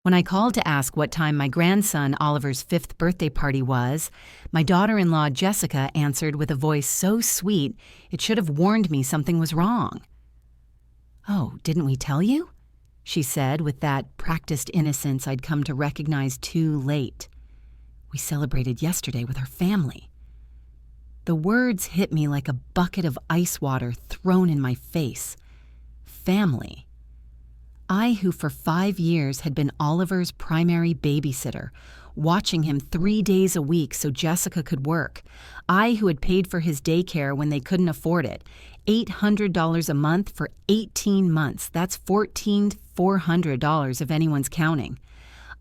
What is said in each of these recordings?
When I called to ask what time my grandson Oliver's 5th birthday party was, my daughter-in-law Jessica answered with a voice so sweet it should have warned me something was wrong. "Oh, didn't we tell you?" she said with that practiced innocence I'd come to recognize too late. "We celebrated yesterday with our family." The words hit me like a bucket of ice water thrown in my face. Family. I, who for 5 years had been Oliver's primary babysitter, watching him 3 days a week so Jessica could work. I, who had paid for his daycare when they couldn't afford it. $800 a month for 18 months. That's $14,400 if anyone's counting.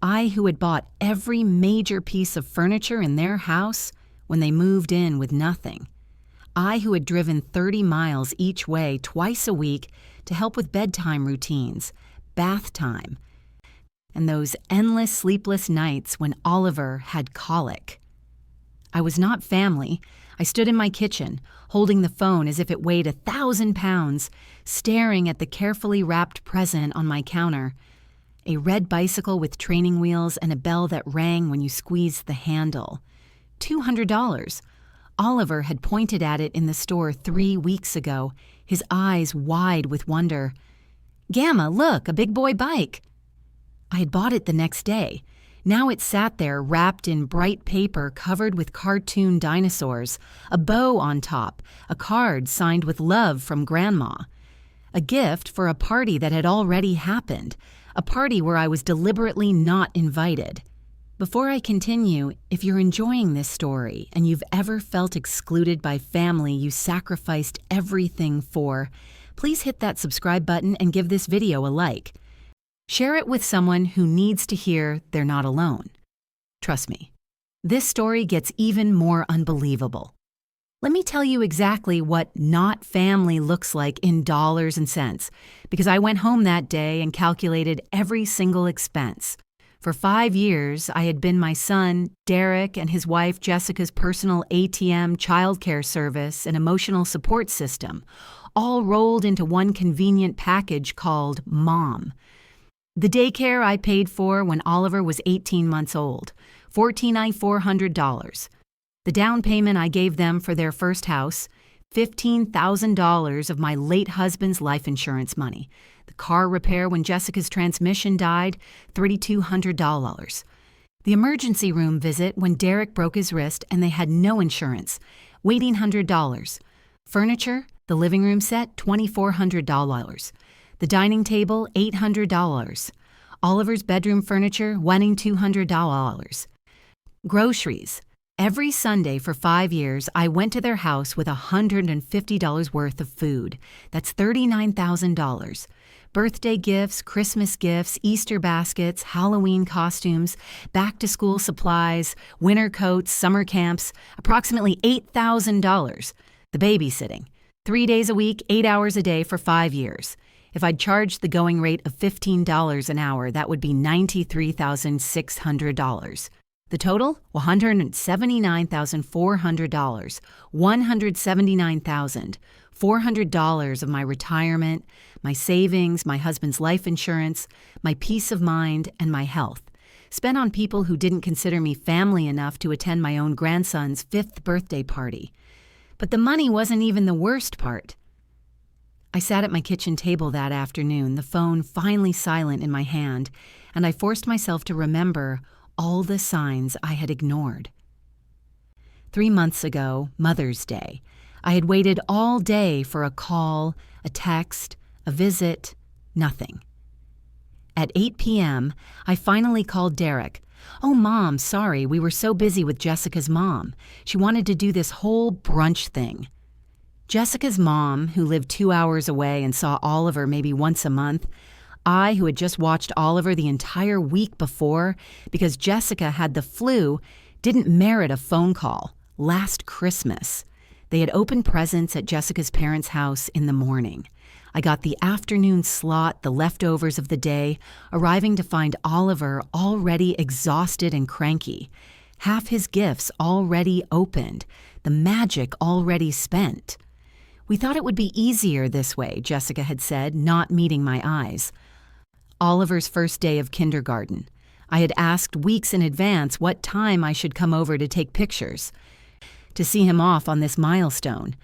I, who had bought every major piece of furniture in their house when they moved in with nothing. I, who had driven 30 miles each way twice a week to help with bedtime routines, bath time, and those endless sleepless nights when Oliver had colic. I was not family. I stood in my kitchen, holding the phone as if it weighed 1,000 pounds, staring at the carefully wrapped present on my counter. A red bicycle with training wheels and a bell that rang when you squeezed the handle. $200. Oliver had pointed at it in the store 3 weeks ago, his eyes wide with wonder. "Gamma, look, a big boy bike." I had bought it the next day. Now it sat there wrapped in bright paper covered with cartoon dinosaurs, a bow on top, a card signed with love from Grandma. A gift for a party that had already happened, a party where I was deliberately not invited. Before I continue, if you're enjoying this story and you've ever felt excluded by family you sacrificed everything for, please hit that subscribe button and give this video a like. Share it with someone who needs to hear they're not alone. Trust me, this story gets even more unbelievable. Let me tell you exactly what not family looks like in dollars and cents, because I went home that day and calculated every single expense. For 5 years, I had been my son, Derek, and his wife, Jessica's personal ATM, childcare service, and emotional support system, all rolled into one convenient package called Mom. The daycare I paid for when Oliver was 18 months old, $14,400. The down payment I gave them for their first house, $15,000 of my late husband's life insurance money. The car repair when Jessica's transmission died, $3,200. The emergency room visit when Derek broke his wrist and they had no insurance, waiting $100. Furniture, the living room set, $2,400. The dining table, $800. Oliver's bedroom furniture, $200. Groceries. Every Sunday for 5 years, I went to their house with $150 worth of food. That's $39,000. Birthday gifts, Christmas gifts, Easter baskets, Halloween costumes, back-to-school supplies, winter coats, summer camps, approximately $8,000. The babysitting. 3 days a week, 8 hours a day for 5 years. If I'd charged the going rate of $15 an hour, that would be $93,600. The total? $179,400. $179,400 of my retirement, my savings, my husband's life insurance, my peace of mind, and my health, spent on people who didn't consider me family enough to attend my own grandson's 5th birthday party. But the money wasn't even the worst part. I sat at my kitchen table that afternoon, the phone finally silent in my hand, and I forced myself to remember all the signs I had ignored. 3 months ago, Mother's Day, I had waited all day for a call, a text, a visit, nothing. At 8 p.m., I finally called Derek. "Oh, Mom, sorry, we were so busy with Jessica's mom. She wanted to do this whole brunch thing." Jessica's mom, who lived 2 hours away and saw Oliver maybe once a month, I, who had just watched Oliver the entire week before because Jessica had the flu, didn't merit a phone call. Last Christmas, they had opened presents at Jessica's parents' house in the morning. I got the afternoon slot, the leftovers of the day, arriving to find Oliver already exhausted and cranky. Half his gifts already opened, the magic already spent. "We thought it would be easier this way," Jessica had said, not meeting my eyes. Oliver's first day of kindergarten. I had asked weeks in advance what time I should come over to take pictures, to see him off on this milestone.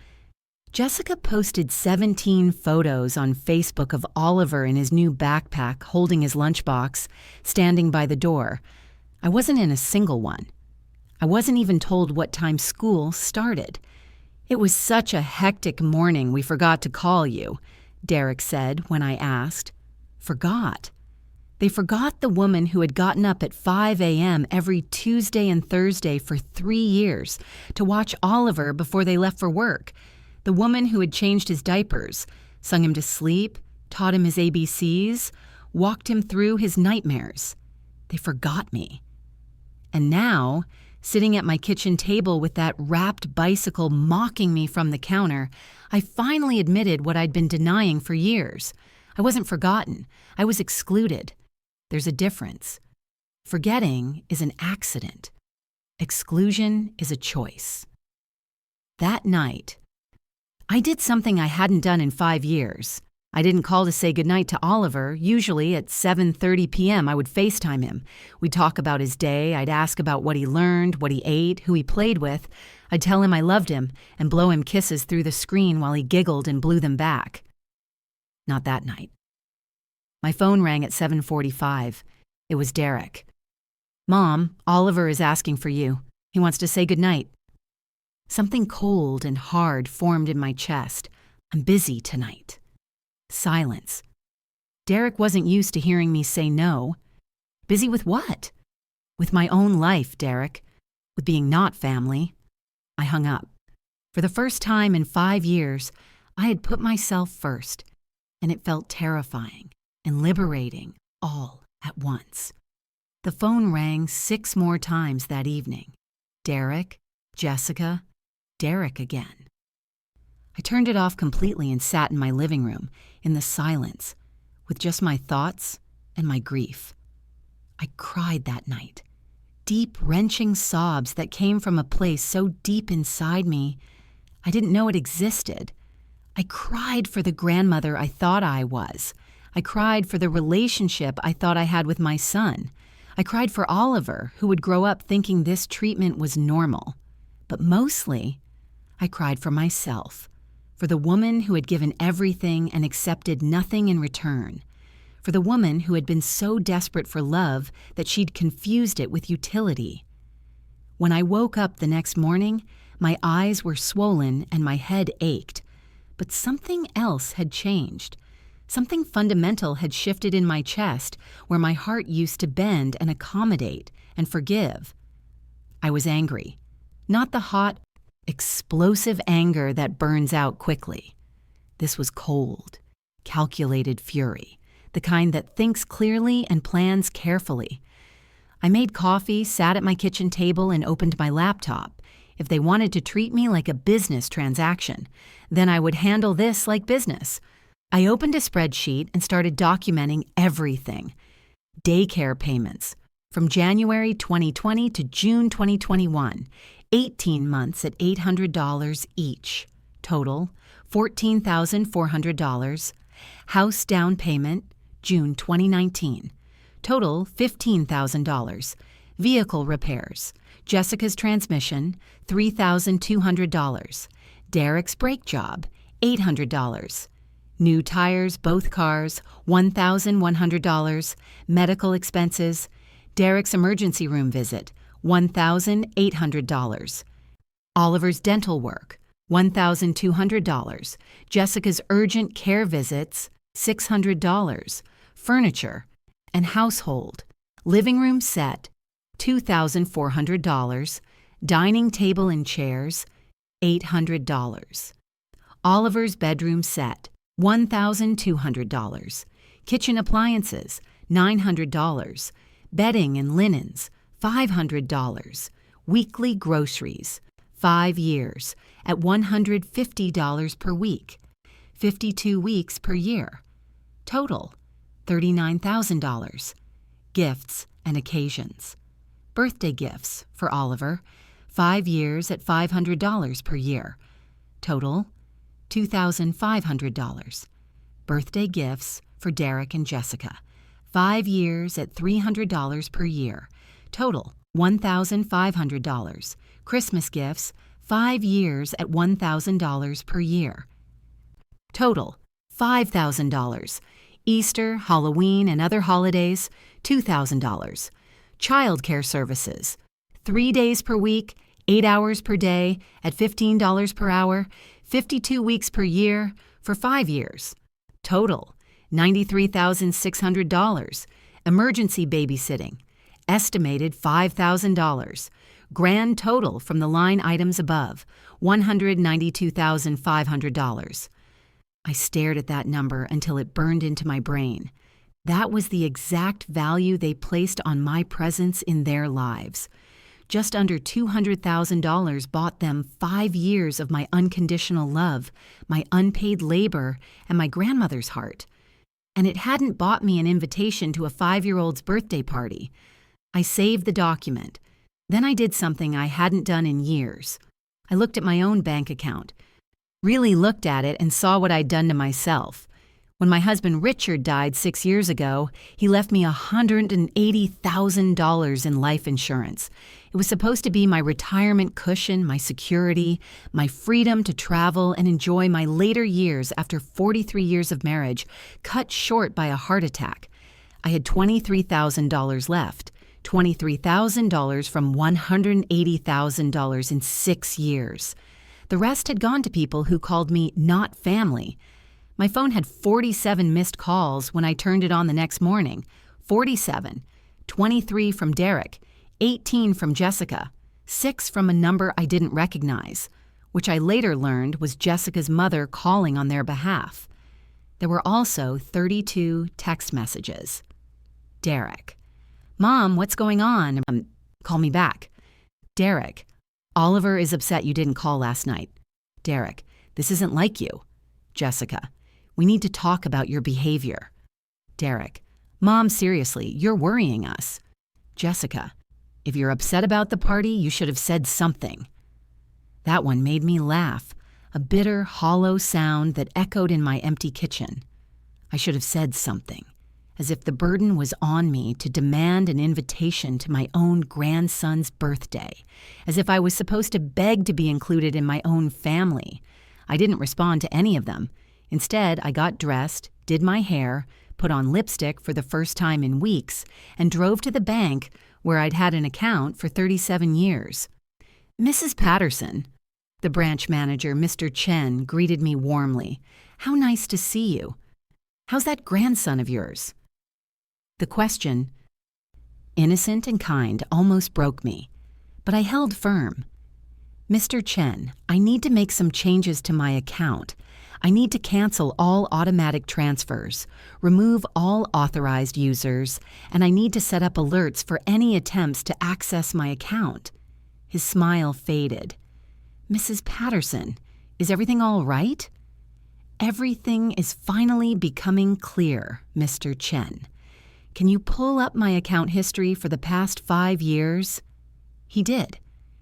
Jessica posted 17 photos on Facebook of Oliver in his new backpack holding his lunchbox, standing by the door. I wasn't in a single one. I wasn't even told what time school started. "It was such a hectic morning we forgot to call you," Derek said when I asked. Forgot? They forgot the woman who had gotten up at 5 a.m. every Tuesday and Thursday for 3 years to watch Oliver before they left for work. The woman who had changed his diapers, sung him to sleep, taught him his ABCs, walked him through his nightmares. They forgot me. And now, sitting at my kitchen table with that wrapped bicycle mocking me from the counter, I finally admitted what I'd been denying for years. I wasn't forgotten. I was excluded. There's a difference. Forgetting is an accident. Exclusion is a choice. That night, I did something I hadn't done in 5 years. I didn't call to say goodnight to Oliver. Usually at 7:30 p.m. I would FaceTime him. We'd talk about his day. I'd ask about what he learned, what he ate, who he played with. I'd tell him I loved him and blow him kisses through the screen while he giggled and blew them back. Not that night. My phone rang at 7:45. It was Derek. "Mom, Oliver is asking for you. He wants to say goodnight." Something cold and hard formed in my chest. I'm busy tonight. Silence. Derek wasn't used to hearing me say no. Busy with what? With my own life, Derek. With being not family. I hung up. For the first time in 5 years, I had put myself first, and it felt terrifying and liberating all at once. The phone rang 6 more times that evening. Derek, Jessica, Derek again. I turned it off completely and sat in my living room, in the silence, with just my thoughts and my grief. I cried that night. Deep, wrenching sobs that came from a place so deep inside me, I didn't know it existed. I cried for the grandmother I thought I was. I cried for the relationship I thought I had with my son. I cried for Oliver, who would grow up thinking this treatment was normal. But mostly, I cried for myself, for the woman who had given everything and accepted nothing in return, for the woman who had been so desperate for love that she'd confused it with utility. When I woke up the next morning, my eyes were swollen and my head ached. But something else had changed. Something fundamental had shifted in my chest where my heart used to bend and accommodate and forgive. I was angry. Not the hot, explosive anger that burns out quickly. This was cold, calculated fury, the kind that thinks clearly and plans carefully. I made coffee, sat at my kitchen table, and opened my laptop. If they wanted to treat me like a business transaction, then I would handle this like business. I opened a spreadsheet and started documenting everything. Daycare payments from January 2020 to June 2021, 18 months at $800 each. Total, $14,400. House down payment, June 2019. Total, $15,000. Vehicle repairs. Jessica's transmission, $3,200. Derek's brake job, $800. New tires, both cars, $1,100. Medical expenses. Derek's emergency room visit, $1,800. Oliver's dental work, $1,200. Jessica's urgent care visits, $600. Furniture and household. Living room set, $2,400. Dining table and chairs, $800. Oliver's bedroom set, $1,200. Kitchen appliances, $900. Bedding and linens, $500. Weekly groceries, 5 years, at $150 per week, 52 weeks per year. Total, $39,000. Gifts and occasions. Birthday gifts for Oliver, 5 years at $500 per year. Total, $2,500. Birthday gifts for Derek and Jessica, 5 years at $300 per year. Total, $1,500. Christmas gifts, 5 years at $1,000 per year. Total, $5,000. Easter, Halloween, and other holidays, $2,000. Child care services, 3 days per week, 8 hours per day, at $15 per hour, 52 weeks per year, for 5 years. Total, $93,600. Emergency babysitting, estimated $5,000. Grand total from the line items above, $192,500. I stared at that number until it burned into my brain. That was the exact value they placed on my presence in their lives. Just under $200,000 bought them 5 years of my unconditional love, my unpaid labor, and my grandmother's heart. And it hadn't bought me an invitation to a 5-year-old's birthday party. I saved the document. Then I did something I hadn't done in years. I looked at my own bank account. Really looked at it and saw what I'd done to myself. When my husband Richard died 6 years ago, he left me $180,000 in life insurance. It was supposed to be my retirement cushion, my security, my freedom to travel and enjoy my later years after 43 years of marriage, cut short by a heart attack. I had $23,000 left, $23,000 from $180,000 in 6 years. The rest had gone to people who called me not family. My phone had 47 missed calls when I turned it on the next morning. 47. 23 from Derek, 18 from Jessica, 6 from a number I didn't recognize, which I later learned was Jessica's mother calling on their behalf. There were also 32 text messages. Derek: "Mom, what's going on? Call me back." Derek: "Oliver is upset you didn't call last night." Derek: "This isn't like you." Jessica: "We need to talk about your behavior." Derek: "Mom, seriously, you're worrying us." Jessica: "If you're upset about the party, you should have said something." That one made me laugh, a bitter, hollow sound that echoed in my empty kitchen. I should have said something, as if the burden was on me to demand an invitation to my own grandson's birthday, as if I was supposed to beg to be included in my own family. I didn't respond to any of them. Instead, I got dressed, did my hair, put on lipstick for the first time in weeks, and drove to the bank where I'd had an account for 37 years. "Mrs. Patterson," the branch manager, Mr. Chen, greeted me warmly. "How nice to see you. How's that grandson of yours?" The question, innocent and kind, almost broke me, but I held firm. "Mr. Chen, I need to make some changes to my account. I need to cancel all automatic transfers, remove all authorized users, and I need to set up alerts for any attempts to access my account." His smile faded. "Mrs. Patterson, is everything all right?" "Everything is finally becoming clear, Mr. Chen. Can you pull up my account history for the past 5 years?" He did.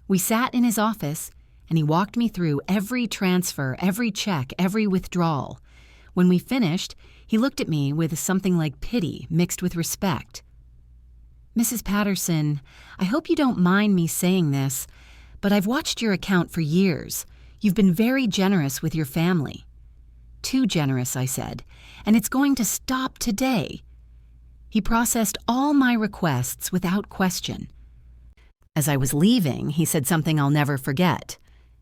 We sat in his office, and he walked me through every transfer, every check, every withdrawal. When we finished, he looked at me with something like pity mixed with respect. "Mrs. Patterson, I hope you don't mind me saying this, but I've watched your account for years. You've been very generous with your family." "Too generous," I said, "and it's going to stop today." He processed all my requests without question. As I was leaving, he said something I'll never forget.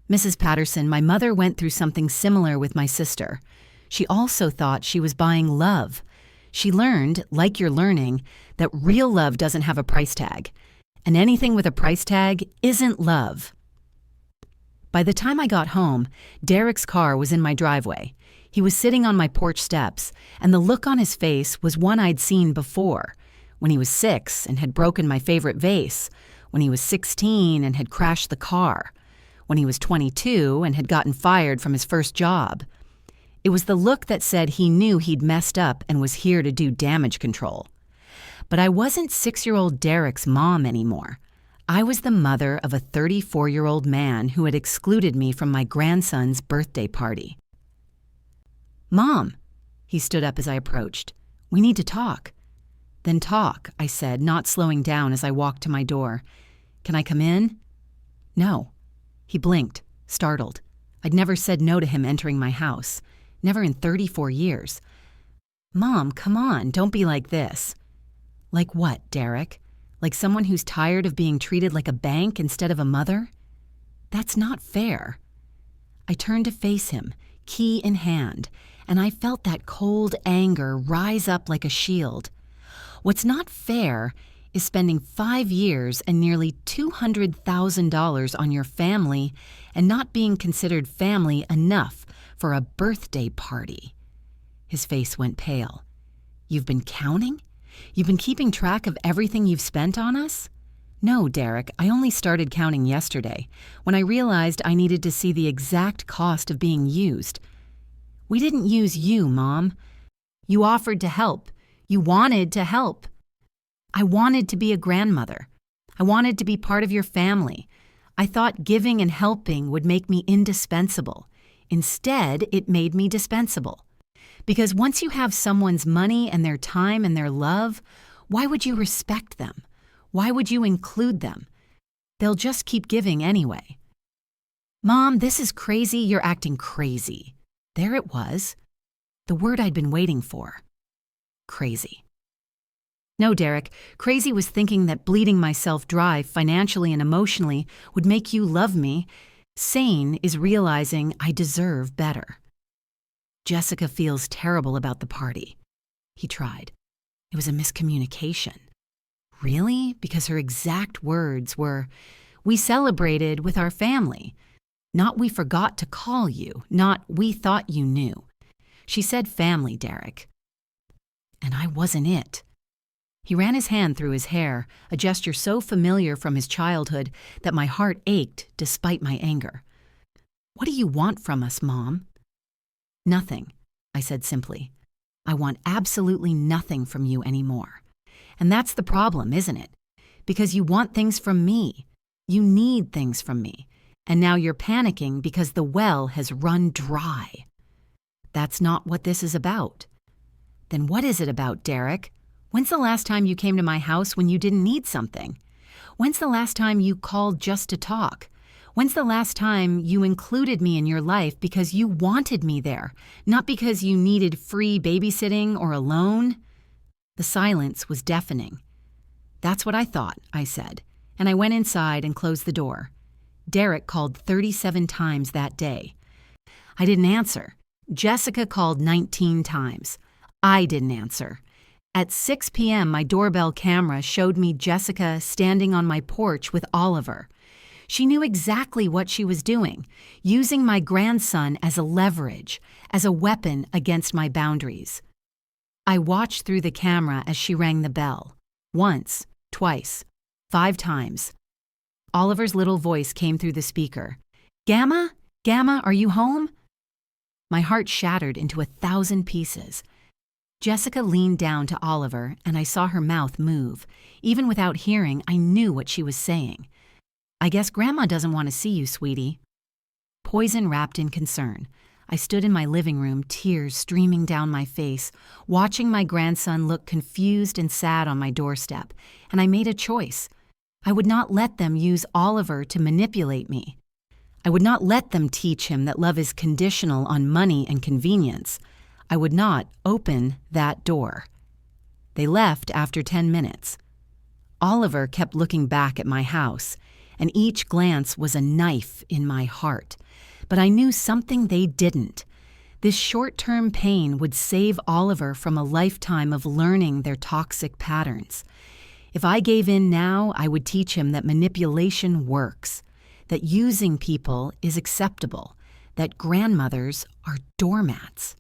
"Mrs. Patterson, my mother went through something similar with my sister. She also thought she was buying love. She learned, like you're learning, that real love doesn't have a price tag. And anything with a price tag isn't love." By the time I got home, Derek's car was in my driveway. He was sitting on my porch steps, and the look on his face was one I'd seen before, when he was 6 and had broken my favorite vase, when he was 16 and had crashed the car, when he was 22 and had gotten fired from his first job. It was the look that said he knew he'd messed up and was here to do damage control. But I wasn't 6-year-old Derek's mom anymore. I was the mother of a 34-year-old man who had excluded me from my grandson's birthday party. "Mom," he stood up as I approached, "we need to talk." Then talk, I said, not slowing down as I walked to my door. Can I come in? No. He blinked, startled. I'd never said no to him entering my house. Never in 34 years. Mom, come on, don't be like this. Like what, Derek? Like someone who's tired of being treated like a bank instead of a mother? That's not fair. I turned to face him, key in hand, and I felt that cold anger rise up like a shield. What's not fair is spending 5 years and nearly $200,000 on your family and not being considered family enough for a birthday party. His face went pale. You've been counting? You've been keeping track of everything you've spent on us? No, Derek, I only started counting yesterday, when I realized I needed to see the exact cost of being used. We didn't use you, Mom. You offered to help. You wanted to help. I wanted to be a grandmother. I wanted to be part of your family. I thought giving and helping would make me indispensable. Instead, it made me dispensable. Because once you have someone's money and their time and their love, why would you respect them? Why would you include them? They'll just keep giving anyway. Mom, this is crazy. You're acting crazy. There it was. The word I'd been waiting for. Crazy. No, Derek, crazy was thinking that bleeding myself dry financially and emotionally would make you love me. Sane is realizing I deserve better. Jessica feels terrible about the party. He tried. It was a miscommunication. Really? Because her exact words were, we celebrated with our family. Not we forgot to call you, not we thought you knew. She said family, Derek. And I wasn't it. He ran his hand through his hair, a gesture so familiar from his childhood that my heart ached despite my anger. What do you want from us, Mom? Nothing, I said simply. I want absolutely nothing from you anymore. And that's the problem, isn't it? Because you want things from me. You need things from me. And now you're panicking because the well has run dry. That's not what this is about. Then what is it about, Derek? When's the last time you came to my house when you didn't need something? When's the last time you called just to talk? When's the last time you included me in your life because you wanted me there, not because you needed free babysitting or a loan? The silence was deafening. That's what I thought, I said, and I went inside and closed the door. Derek called 37 times that day. I didn't answer. Jessica called 19 times. I didn't answer. At 6 p.m., my doorbell camera showed me Jessica standing on my porch with Oliver. She knew exactly what she was doing, using my grandson as a leverage, as a weapon against my boundaries. I watched through the camera as she rang the bell. Once, twice, 5 times. Oliver's little voice came through the speaker. Gamma? Gamma, are you home? My heart shattered into 1,000 pieces. Jessica leaned down to Oliver, and I saw her mouth move. Even without hearing, I knew what she was saying. I guess Grandma doesn't want to see you, sweetie. Poison wrapped in concern. I stood in my living room, tears streaming down my face, watching my grandson look confused and sad on my doorstep, and I made a choice. I would not let them use Oliver to manipulate me. I would not let them teach him that love is conditional on money and convenience. I would not open that door. They left after 10 minutes. Oliver kept looking back at my house, and each glance was a knife in my heart. But I knew something they didn't. This short-term pain would save Oliver from a lifetime of learning their toxic patterns. If I gave in now, I would teach him that manipulation works, that using people is acceptable, that grandmothers are doormats.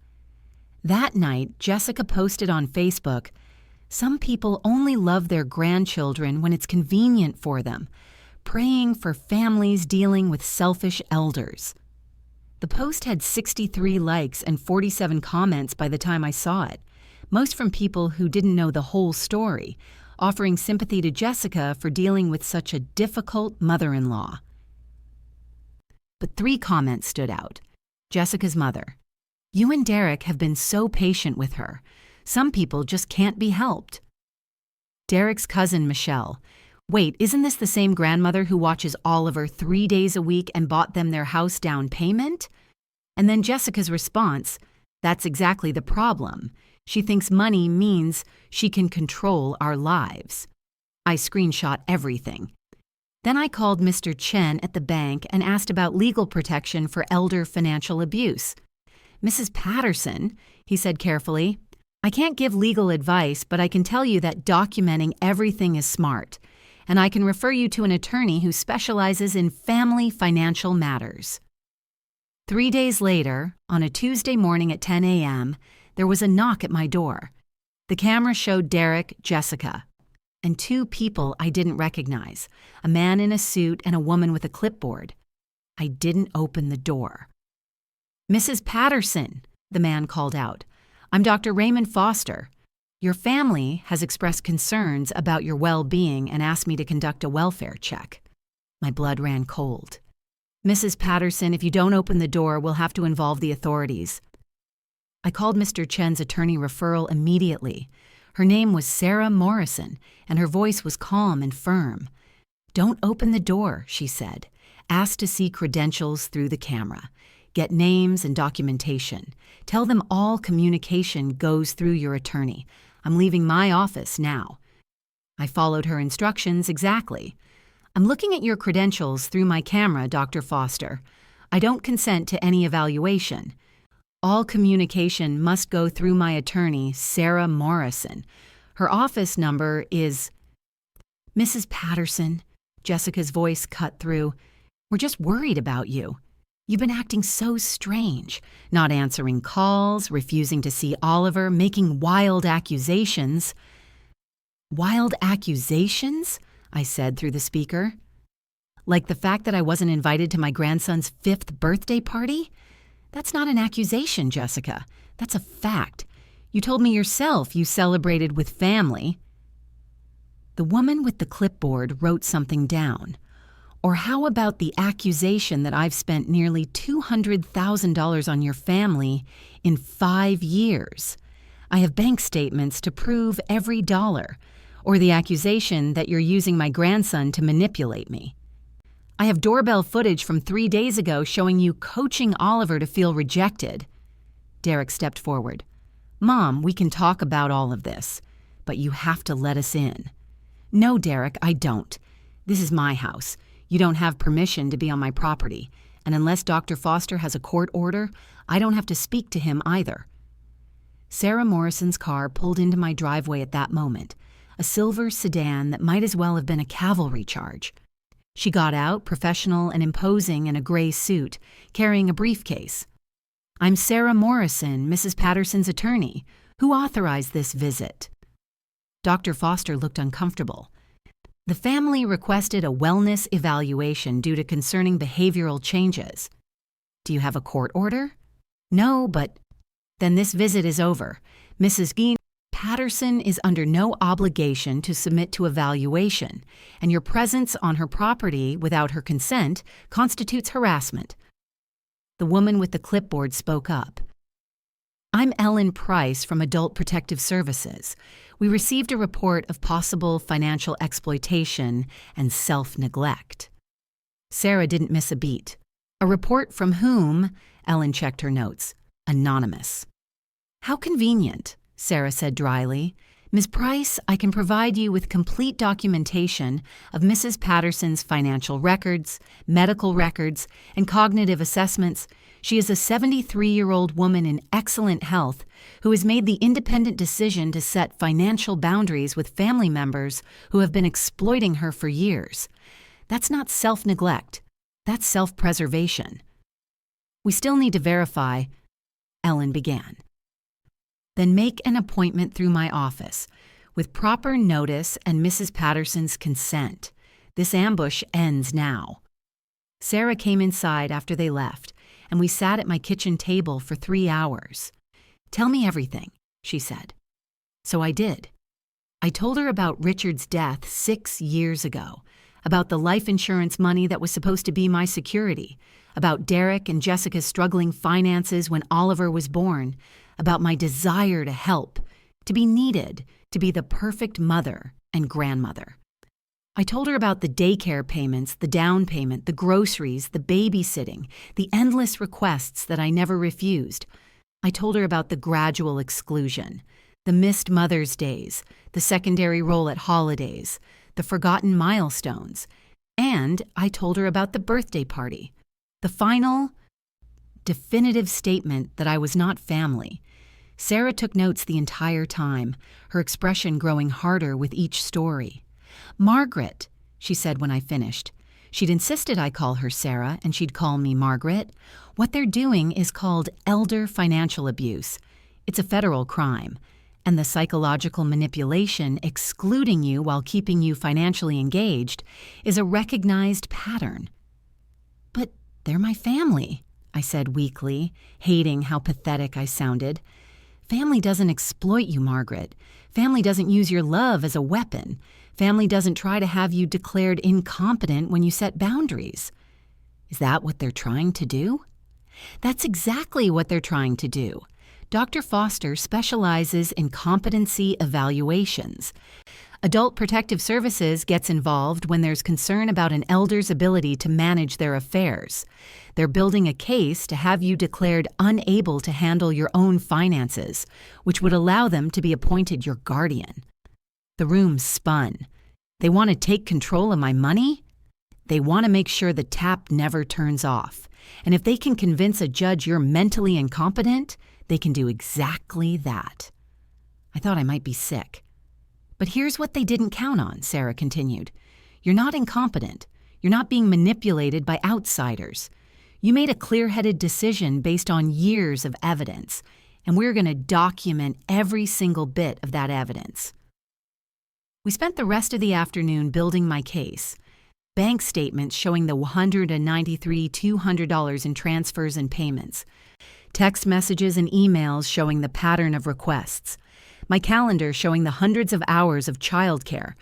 That night, Jessica posted on Facebook, "Some people only love their grandchildren when it's convenient for them, praying for families dealing with selfish elders." The post had 63 likes and 47 comments by the time I saw it, most from people who didn't know the whole story, offering sympathy to Jessica for dealing with such a difficult mother-in-law. But 3 comments stood out. Jessica's mother. You and Derek have been so patient with her. Some people just can't be helped. Derek's cousin, Michelle. Wait, isn't this the same grandmother who watches Oliver 3 days a week and bought them their house down payment? And then Jessica's response, that's exactly the problem. She thinks money means she can control our lives. I screenshot everything. Then I called Mr. Chen at the bank and asked about legal protection for elder financial abuse. Mrs. Patterson, he said carefully, I can't give legal advice, but I can tell you that documenting everything is smart, and I can refer you to an attorney who specializes in family financial matters. 3 days later, on a Tuesday morning at 10 a.m., there was a knock at my door. The camera showed Derek, Jessica, and 2 people I didn't recognize, a man in a suit and a woman with a clipboard. I didn't open the door. Mrs. Patterson, the man called out, I'm Dr. Raymond Foster. Your family has expressed concerns about your well-being and asked me to conduct a welfare check. My blood ran cold. Mrs. Patterson, if you don't open the door, we'll have to involve the authorities. I called Mr. Chen's attorney referral immediately. Her name was Sarah Morrison, and her voice was calm and firm. Don't open the door, she said. Ask to see credentials through the camera. Get names and documentation. Tell them all communication goes through your attorney. I'm leaving my office now. I followed her instructions exactly. I'm looking at your credentials through my camera, Dr. Foster. I don't consent to any evaluation. All communication must go through my attorney, Sarah Morrison. Her office number is... Mrs. Patterson, Jessica's voice cut through. We're just worried about you. You've been acting so strange, not answering calls, refusing to see Oliver, making wild accusations. Wild accusations? I said through the speaker. Like the fact that I wasn't invited to my grandson's 5th birthday party? That's not an accusation, Jessica. That's a fact. You told me yourself you celebrated with family. The woman with the clipboard wrote something down. Or how about the accusation that I've spent nearly $200,000 on your family in 5 years? I have bank statements to prove every dollar. Or the accusation that you're using my grandson to manipulate me. I have doorbell footage from 3 days ago showing you coaching Oliver to feel rejected. Derek stepped forward. Mom, we can talk about all of this, but you have to let us in. No, Derek, I don't. This is my house. You don't have permission to be on my property, and unless Dr. Foster has a court order, I don't have to speak to him either. Sarah Morrison's car pulled into my driveway at that moment, a silver sedan that might as well have been a cavalry charge. She got out, professional and imposing in a gray suit, carrying a briefcase. I'm Sarah Morrison, Mrs. Patterson's attorney. Who authorized this visit? Dr. Foster looked uncomfortable. The family requested a wellness evaluation due to concerning behavioral changes. Do you have a court order? No, but... Then this visit is over. Mrs. Patterson is under no obligation to submit to evaluation, and your presence on her property without her consent constitutes harassment. The woman with the clipboard spoke up. I'm Ellen Price from Adult Protective Services. We received a report of possible financial exploitation and self-neglect. Sarah didn't miss a beat. A report from whom? Ellen checked her notes. Anonymous. How convenient, Sarah said dryly. Ms. Price, I can provide you with complete documentation of Mrs. Patterson's financial records, medical records, and cognitive assessments. She is a 73-year-old woman in excellent health who has made the independent decision to set financial boundaries with family members who have been exploiting her for years. That's not self-neglect. That's self-preservation. We still need to verify, Ellen began. Then make an appointment through my office, with proper notice and Mrs. Patterson's consent. This ambush ends now. Sarah came inside after they left, and we sat at my kitchen table for 3 hours. Tell me everything, she said. So I did. I told her about Richard's death 6 years ago, about the life insurance money that was supposed to be my security, about Derek and Jessica's struggling finances when Oliver was born, about my desire to help, to be needed, to be the perfect mother, and grandmother. I told her about the daycare payments, the down payment, the groceries, the babysitting, the endless requests that I never refused. I told her about the gradual exclusion, the missed Mother's Days, the secondary role at holidays, the forgotten milestones, and I told her about the birthday party, the final, definitive statement that I was not family. Sarah took notes the entire time, her expression growing harder with each story. "Margaret," she said when I finished. She'd insisted I call her Sarah, and she'd call me Margaret. "What they're doing is called elder financial abuse. It's a federal crime. And the psychological manipulation excluding you while keeping you financially engaged is a recognized pattern." "But they're my family," I said weakly, hating how pathetic I sounded. "Family doesn't exploit you, Margaret. Family doesn't use your love as a weapon. Family doesn't try to have you declared incompetent when you set boundaries." "Is that what they're trying to do?" "That's exactly what they're trying to do. Dr. Foster specializes in competency evaluations. Adult Protective Services gets involved when there's concern about an elder's ability to manage their affairs. They're building a case to have you declared unable to handle your own finances, which would allow them to be appointed your guardian." The room spun. They want to take control of my money? They want to make sure the tap never turns off. And if they can convince a judge you're mentally incompetent, they can do exactly that. I thought I might be sick. "But here's what they didn't count on," Sarah continued. "You're not incompetent. You're not being manipulated by outsiders. You made a clear-headed decision based on years of evidence, and we're going to document every single bit of that evidence." We spent the rest of the afternoon building my case. Bank statements showing the $193,200 in transfers and payments. Text messages and emails showing the pattern of requests. My calendar showing the hundreds of hours of childcare.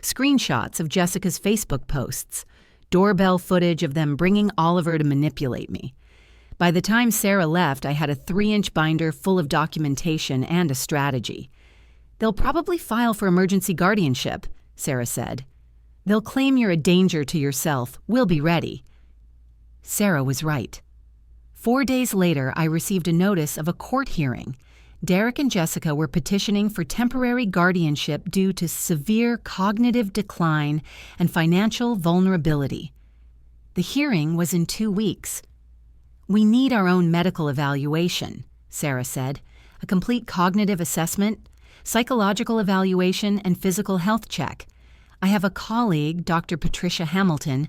Screenshots of Jessica's Facebook posts. Doorbell footage of them bringing Oliver to manipulate me. By the time Sarah left, I had a 3-inch binder full of documentation and a strategy. "They'll probably file for emergency guardianship," Sarah said. "They'll claim you're a danger to yourself. We'll be ready." Sarah was right. 4 days later, I received a notice of a court hearing. Derek and Jessica were petitioning for temporary guardianship due to severe cognitive decline and financial vulnerability. The hearing was in 2 weeks. "We need our own medical evaluation," Sarah said. "A complete cognitive assessment, psychological evaluation, and physical health check. I have a colleague, Dr. Patricia Hamilton,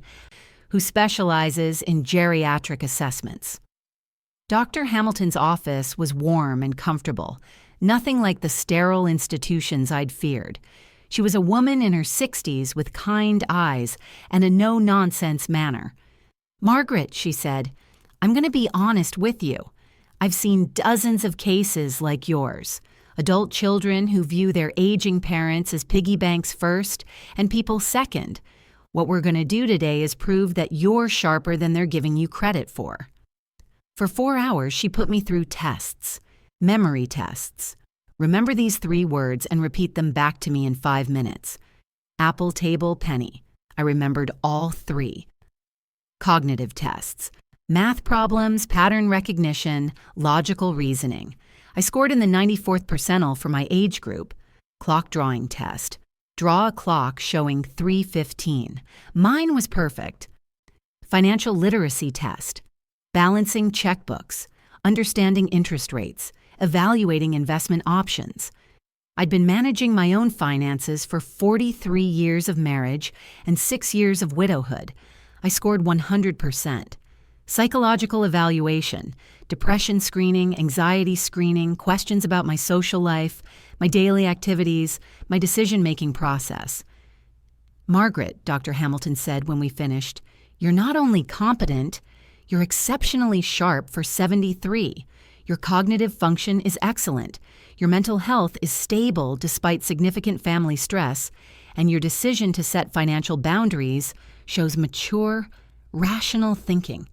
who specializes in geriatric assessments." Dr. Hamilton's office was warm and comfortable, nothing like the sterile institutions I'd feared. She was a woman in her 60s with kind eyes and a no-nonsense manner. "Margaret," she said, "I'm going to be honest with you. I've seen dozens of cases like yours. Adult children who view their aging parents as piggy banks first and people second. What we're going to do today is prove that you're sharper than they're giving you credit for." For 4 hours, she put me through tests, memory tests. Remember these 3 words and repeat them back to me in 5 minutes. Apple, table, penny. I remembered all 3. Cognitive tests. Math problems, pattern recognition, logical reasoning. I scored in the 94th percentile for my age group. Clock drawing test. Draw a clock showing 3:15. Mine was perfect. Financial literacy test. Balancing checkbooks. Understanding interest rates. Evaluating investment options. I'd been managing my own finances for 43 years of marriage and 6 years of widowhood. I scored 100%. Psychological evaluation, depression screening, anxiety screening, questions about my social life, my daily activities, my decision-making process. "Margaret," Dr. Hamilton said when we finished, "you're not only competent, you're exceptionally sharp for 73. Your cognitive function is excellent. Your mental health is stable despite significant family stress, and your decision to set financial boundaries shows mature, rational thinking."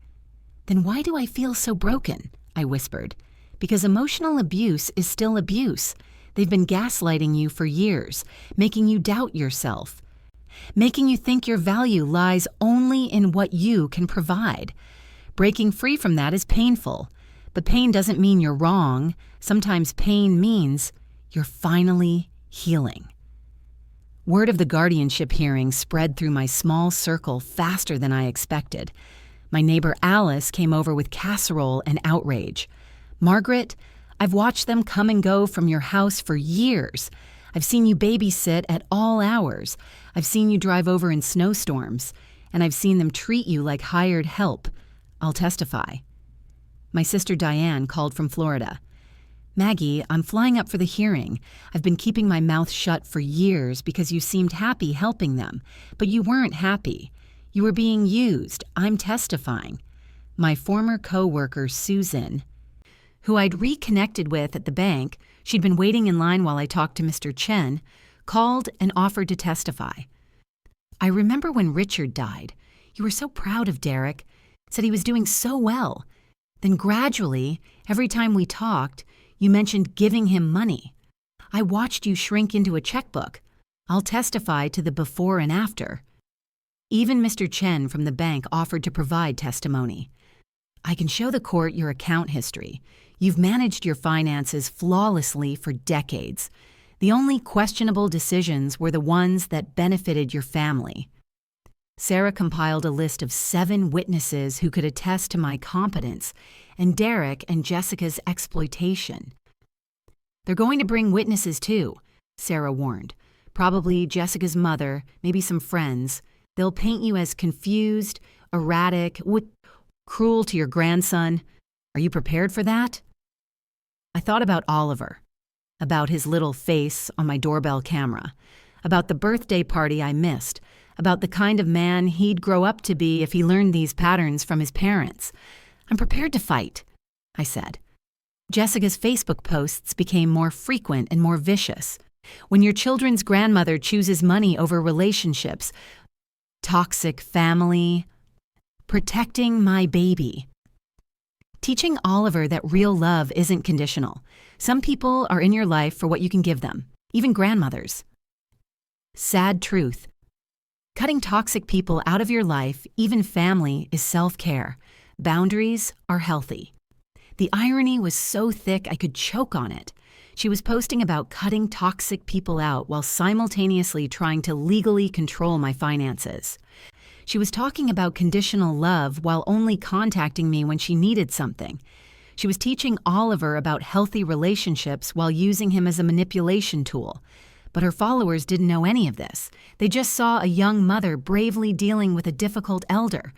"Then why do I feel so broken?" I whispered. "Because emotional abuse is still abuse. They've been gaslighting you for years, making you doubt yourself, making you think your value lies only in what you can provide. Breaking free from that is painful, but pain doesn't mean you're wrong. Sometimes pain means you're finally healing. Word of the guardianship hearing spread through my small circle faster than I expected. My neighbor Alice came over with casserole and outrage. "Margaret, I've watched them come and go from your house for years. I've seen you babysit at all hours. I've seen you drive over in snowstorms. And I've seen them treat you like hired help. I'll testify." My sister Diane called from Florida. "Maggie, I'm flying up for the hearing. I've been keeping my mouth shut for years because you seemed happy helping them, but you weren't happy. You were being used. I'm testifying." My former co-worker, Susan, who I'd reconnected with at the bank, she'd been waiting in line while I talked to Mr. Chen, called and offered to testify. "I remember when Richard died. You were so proud of Derek, said he was doing so well. Then gradually, every time we talked, you mentioned giving him money. I watched you shrink into a checkbook. I'll testify to the before and after." Even Mr. Chen from the bank offered to provide testimony. "I can show the court your account history. You've managed your finances flawlessly for decades. The only questionable decisions were the ones that benefited your family." Sarah compiled a list of 7 witnesses who could attest to my competence and Derek and Jessica's exploitation. "They're going to bring witnesses too," Sarah warned. "Probably Jessica's mother, maybe some friends. They'll paint you as confused, erratic, cruel to your grandson. Are you prepared for that?" I thought about Oliver, about his little face on my doorbell camera, about the birthday party I missed, about the kind of man he'd grow up to be if he learned these patterns from his parents. "I'm prepared to fight," I said. Jessica's Facebook posts became more frequent and more vicious. "When your children's grandmother chooses money over relationships, toxic family, protecting my baby." Teaching Oliver that real love isn't conditional. Some people are in your life for what you can give them, even grandmothers. Sad truth. Cutting toxic people out of your life, even family, is self-care. Boundaries are healthy. The irony was so thick I could choke on it. She was posting about cutting toxic people out while simultaneously trying to legally control my finances. She was talking about conditional love while only contacting me when she needed something. She was teaching Oliver about healthy relationships while using him as a manipulation tool. But her followers didn't know any of this. They just saw a young mother bravely dealing with a difficult elder.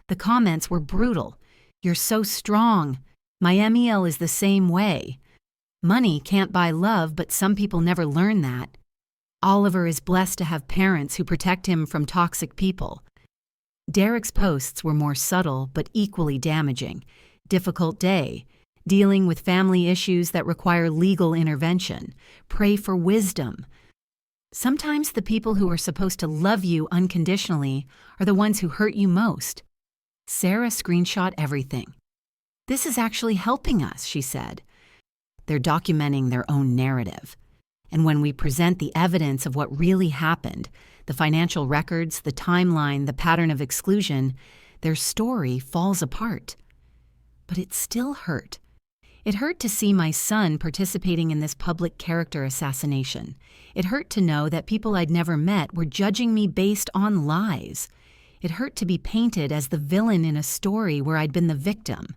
The comments were brutal. "You're so strong. My Emiel is the same way. Money can't buy love, but some people never learn that. Oliver is blessed to have parents who protect him from toxic people." Derek's posts were more subtle but equally damaging. "Difficult day. Dealing with family issues that require legal intervention. Pray for wisdom." Sometimes the people who are supposed to love you unconditionally are the ones who hurt you most. Sarah screenshot everything. "This is actually helping us," she said. They're documenting their own narrative. And when we present the evidence of what really happened, the financial records, the timeline, the pattern of exclusion, their story falls apart. But it still hurt. It hurt to see my son participating in this public character assassination. It hurt to know that people I'd never met were judging me based on lies. It hurt to be painted as the villain in a story where I'd been the victim.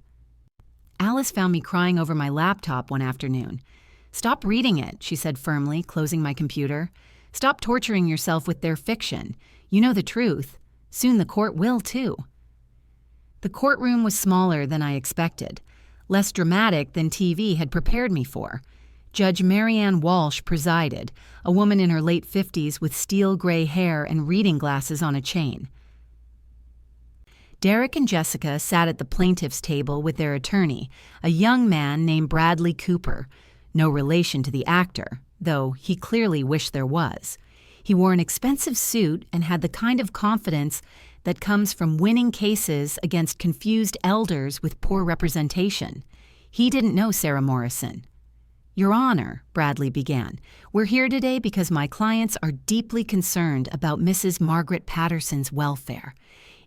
Alice found me crying over my laptop one afternoon. "Stop reading it," she said firmly, closing my computer. "Stop torturing yourself with their fiction. You know the truth. Soon the court will, too." The courtroom was smaller than I expected, less dramatic than TV had prepared me for. Judge Marianne Walsh presided, a woman in her late 50s with steel gray hair and reading glasses on a chain. Derek and Jessica sat at the plaintiff's table with their attorney, a young man named Bradley Cooper, no relation to the actor, though he clearly wished there was. He wore an expensive suit and had the kind of confidence that comes from winning cases against confused elders with poor representation. He didn't know Sarah Morrison. Your Honor, Bradley began, we're here today because my clients are deeply concerned about Mrs. Margaret Patterson's welfare.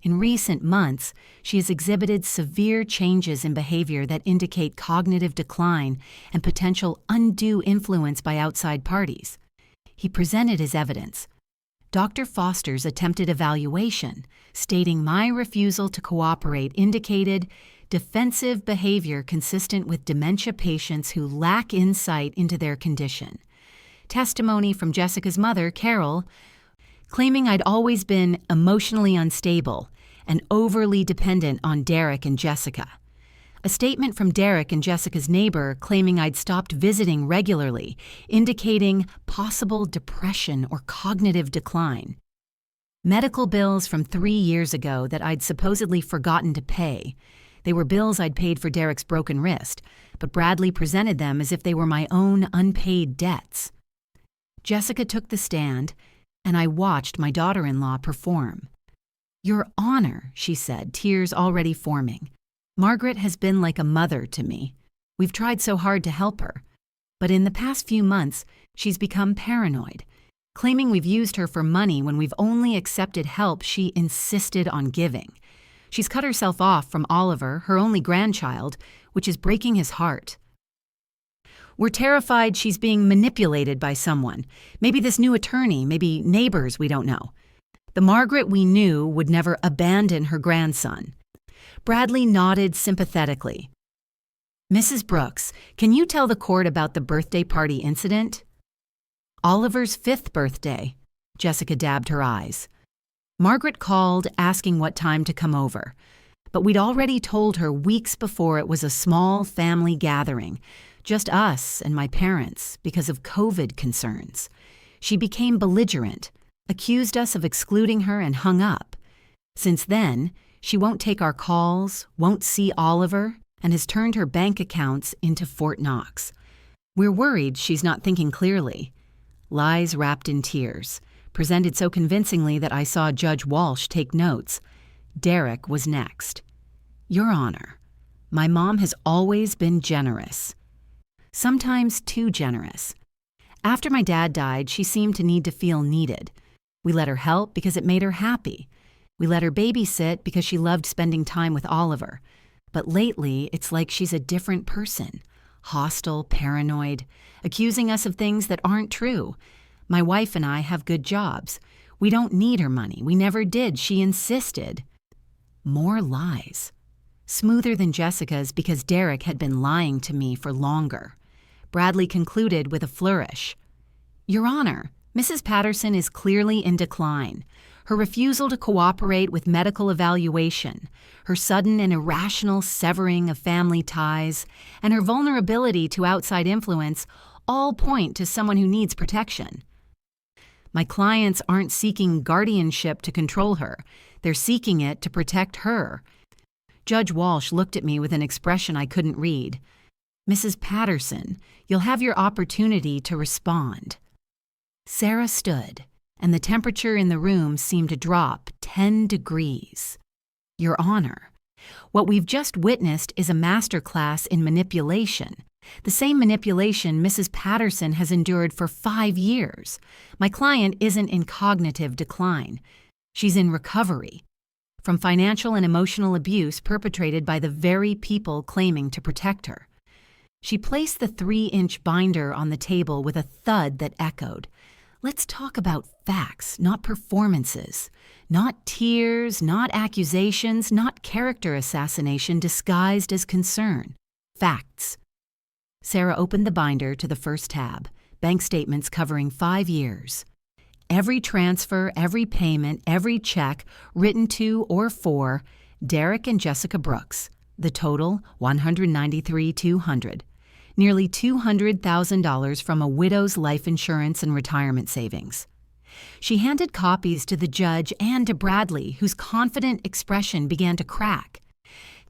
In recent months, she has exhibited severe changes in behavior that indicate cognitive decline and potential undue influence by outside parties. He presented his evidence. Dr. Foster's attempted evaluation, stating my refusal to cooperate, indicated defensive behavior consistent with dementia patients who lack insight into their condition. Testimony from Jessica's mother, Carol, claiming I'd always been emotionally unstable and overly dependent on Derek and Jessica. A statement from Derek and Jessica's neighbor claiming I'd stopped visiting regularly, indicating possible depression or cognitive decline. Medical bills from 3 years ago that I'd supposedly forgotten to pay. They were bills I'd paid for Derek's broken wrist, but Bradley presented them as if they were my own unpaid debts. Jessica took the stand, and I watched my daughter-in-law perform. Your Honor, she said, tears already forming. Margaret has been like a mother to me. We've tried so hard to help her. But in the past few months, she's become paranoid, claiming we've used her for money when we've only accepted help she insisted on giving. She's cut herself off from Oliver, her only grandchild, which is breaking his heart. We're terrified she's being manipulated by someone. Maybe this new attorney, maybe neighbors we don't know. The Margaret we knew would never abandon her grandson. Bradley nodded sympathetically. Mrs. Brooks, can you tell the court about the birthday party incident? Oliver's 5th birthday. Jessica dabbed her eyes. Margaret called asking what time to come over, but we'd already told her weeks before it was a small family gathering, just us and my parents, because of COVID concerns. She became belligerent, accused us of excluding her, and hung up. Since then, she won't take our calls, won't see Oliver, and has turned her bank accounts into Fort Knox. We're worried she's not thinking clearly. Lies wrapped in tears, presented so convincingly that I saw Judge Walsh take notes. Derek was next. Your Honor, my mom has always been generous. Sometimes too generous. After my dad died, she seemed to need to feel needed. We let her help because it made her happy. We let her babysit because she loved spending time with Oliver. But lately, it's like she's a different person. Hostile, paranoid, accusing us of things that aren't true. My wife and I have good jobs. We don't need her money. We never did. She insisted. More lies. Smoother than Jessica's because Derek had been lying to me for longer. Bradley concluded with a flourish. Your Honor, Mrs. Patterson is clearly in decline. Her refusal to cooperate with medical evaluation, her sudden and irrational severing of family ties, and her vulnerability to outside influence all point to someone who needs protection. My clients aren't seeking guardianship to control her. They're seeking it to protect her. Judge Walsh looked at me with an expression I couldn't read. Mrs. Patterson, you'll have your opportunity to respond. Sarah stood, and the temperature in the room seemed to drop 10 degrees. Your Honor, what we've just witnessed is a masterclass in manipulation. The same manipulation Mrs. Patterson has endured for 5 years. My client isn't in cognitive decline. She's in recovery from financial and emotional abuse perpetrated by the very people claiming to protect her. She placed the 3-inch binder on the table with a thud that echoed. Let's talk about facts, not performances. Not tears, not accusations, not character assassination disguised as concern. Facts. Sarah opened the binder to the first tab, bank statements covering 5 years. Every transfer, every payment, every check written to or for Derek and Jessica Brooks. The total, $193,200. Nearly $200,000 from a widow's life insurance and retirement savings. She handed copies to the judge and to Bradley, whose confident expression began to crack.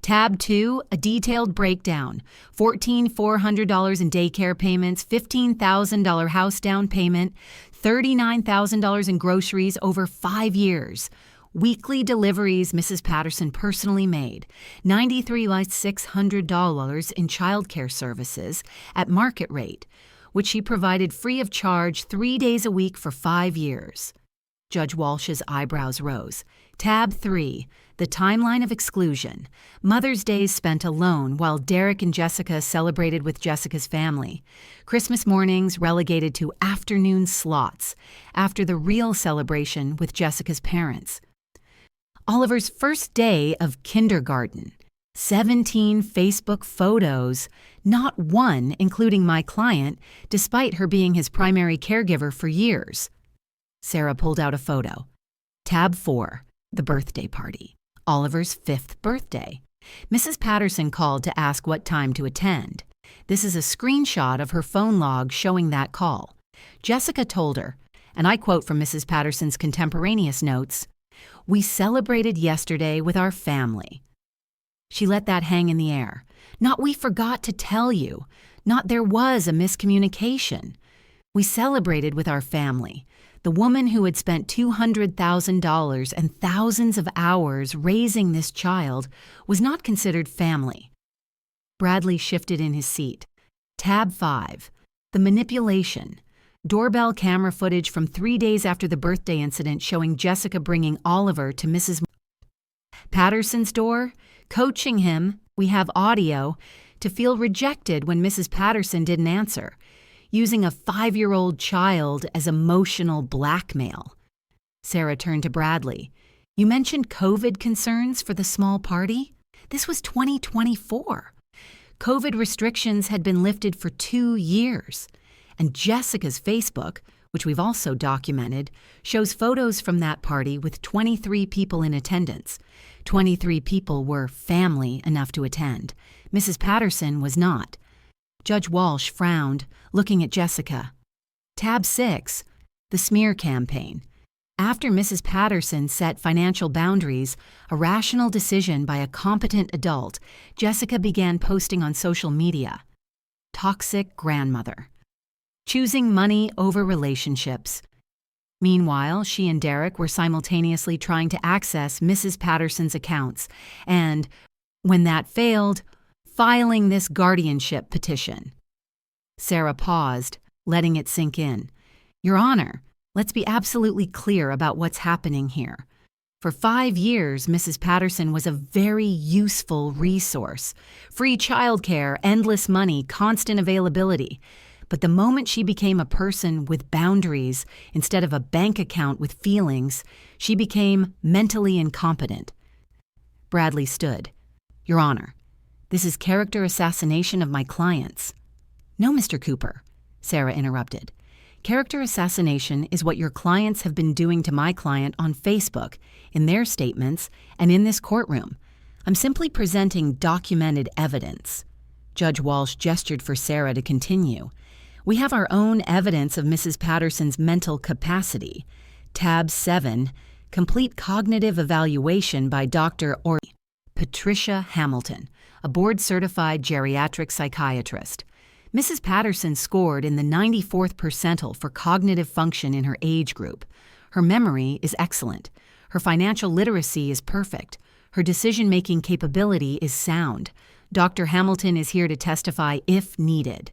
Tab 2, a detailed breakdown. $14,400 in daycare payments, $15,000 house down payment, $39,000 in groceries over 5 years. Weekly deliveries Mrs. Patterson personally made, $93,600 in childcare services at market rate, which she provided free of charge 3 days a week for 5 years. Judge Walsh's eyebrows rose. Tab 3, the timeline of exclusion. Mother's Days spent alone while Derek and Jessica celebrated with Jessica's family. Christmas mornings relegated to afternoon slots after the real celebration with Jessica's parents. Oliver's first day of kindergarten. 17 Facebook photos, not one including my client, despite her being his primary caregiver for years. Sarah pulled out a photo. Tab 4, the birthday party. Oliver's 5th birthday. Mrs. Patterson called to ask what time to attend. This is a screenshot of her phone log showing that call. Jessica told her, and I quote from Mrs. Patterson's contemporaneous notes, "We celebrated yesterday with our family." She let that hang in the air. Not "we forgot to tell you," not "there was a miscommunication." We celebrated with our family. The woman who had spent $200,000 and thousands of hours raising this child was not considered family. Bradley shifted in his seat. Tab 5, the manipulation. Doorbell camera footage from 3 days after the birthday incident showing Jessica bringing Oliver to Mrs. Patterson's door, coaching him, we have audio, to feel rejected when Mrs. Patterson didn't answer, using a 5-year-old child as emotional blackmail. Sarah turned to Bradley. You mentioned COVID concerns for the small party? This was 2024. COVID restrictions had been lifted for 2 years. And Jessica's Facebook, which we've also documented, shows photos from that party with 23 people in attendance. 23 people were family enough to attend. Mrs. Patterson was not. Judge Walsh frowned, looking at Jessica. Tab 6, the smear campaign. After Mrs. Patterson set financial boundaries, a rational decision by a competent adult, Jessica began posting on social media. Toxic grandmother. Choosing money over relationships. Meanwhile, she and Derek were simultaneously trying to access Mrs. Patterson's accounts and, when that failed, filing this guardianship petition. Sarah paused, letting it sink in. Your Honor, let's be absolutely clear about what's happening here. For 5 years, Mrs. Patterson was a very useful resource. Free childcare, endless money, constant availability. But the moment she became a person with boundaries instead of a bank account with feelings, she became mentally incompetent. Bradley stood. Your Honor, this is character assassination of my clients. No, Mr. Cooper, Sarah interrupted. Character assassination is what your clients have been doing to my client on Facebook, in their statements, and in this courtroom. I'm simply presenting documented evidence. Judge Walsh gestured for Sarah to continue. We have our own evidence of Mrs. Patterson's mental capacity. Tab 7, complete cognitive evaluation by Dr. Patricia Hamilton, a board-certified geriatric psychiatrist. Mrs. Patterson scored in the 94th percentile for cognitive function in her age group. Her memory is excellent. Her financial literacy is perfect. Her decision-making capability is sound. Dr. Hamilton is here to testify if needed.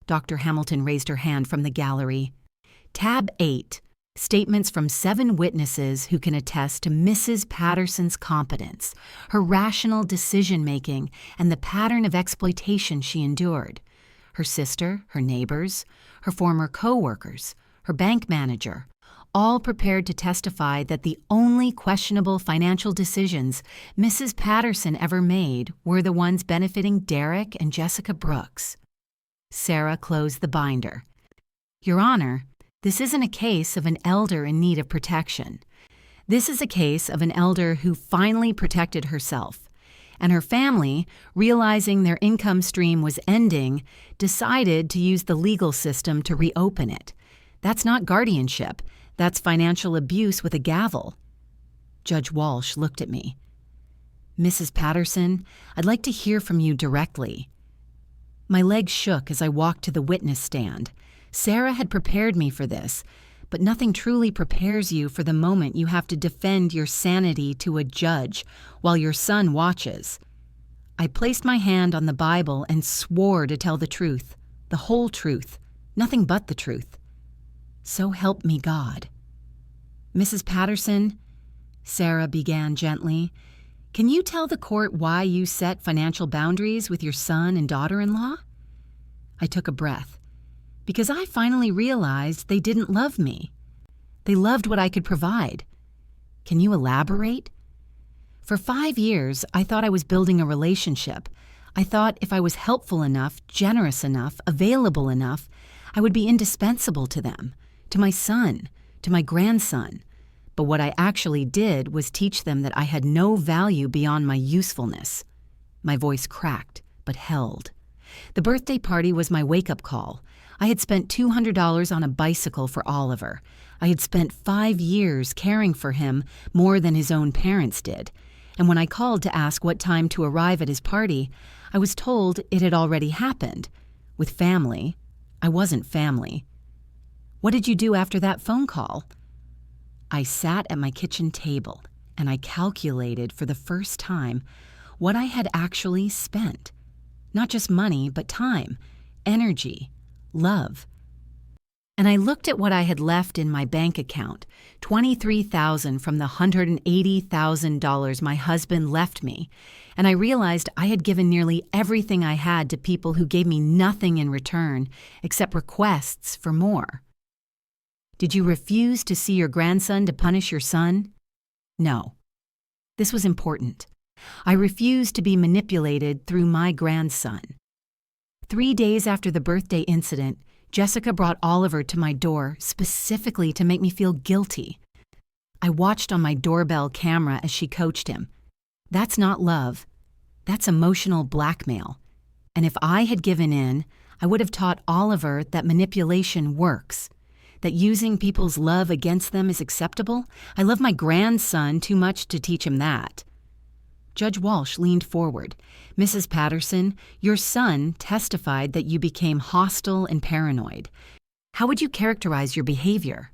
Dr. Hamilton raised her hand from the gallery. Tab 8, statements from 7 witnesses who can attest to Mrs. Patterson's competence, her rational decision-making, and the pattern of exploitation she endured. Her sister, her neighbors, her former co-workers, her bank manager, all prepared to testify that the only questionable financial decisions Mrs. Patterson ever made were the ones benefiting Derek and Jessica Brooks. Sarah closed the binder. Your Honor, this isn't a case of an elder in need of protection. This is a case of an elder who finally protected herself, and her family, realizing their income stream was ending, decided to use the legal system to reopen it. That's not guardianship. That's financial abuse with a gavel. Judge Walsh looked at me. Mrs. Patterson, I'd like to hear from you directly. My legs shook as I walked to the witness stand. Sarah had prepared me for this, but nothing truly prepares you for the moment you have to defend your sanity to a judge while your son watches. I placed my hand on the Bible and swore to tell the truth, the whole truth, nothing but the truth. So help me God. Mrs. Patterson, Sarah began gently, can you tell the court why you set financial boundaries with your son and daughter-in-law? I took a breath, because I finally realized they didn't love me. They loved what I could provide. Can you elaborate? For 5 years, I thought I was building a relationship. I thought if I was helpful enough, generous enough, available enough, I would be indispensable to them, to my son, to my grandson. But what I actually did was teach them that I had no value beyond my usefulness. My voice cracked, but held. The birthday party was my wake-up call. I had spent $200 on a bicycle for Oliver. I had spent 5 years caring for him more than his own parents did. And when I called to ask what time to arrive at his party, I was told it had already happened. With family, I wasn't family. What did you do after that phone call? I sat at my kitchen table and I calculated for the first time what I had actually spent. Not just money, but time, energy, love. And I looked at what I had left in my bank account, $23,000 from the $180,000 my husband left me, and I realized I had given nearly everything I had to people who gave me nothing in return except requests for more. Did you refuse to see your grandson to punish your son? No. This was important. I refused to be manipulated through my grandson. 3 days after the birthday incident, Jessica brought Oliver to my door specifically to make me feel guilty. I watched on my doorbell camera as she coached him. That's not love. That's emotional blackmail. And if I had given in, I would have taught Oliver that manipulation works, that using people's love against them is acceptable. I love my grandson too much to teach him that. Judge Walsh leaned forward. Mrs. Patterson, your son testified that you became hostile and paranoid. How would you characterize your behavior?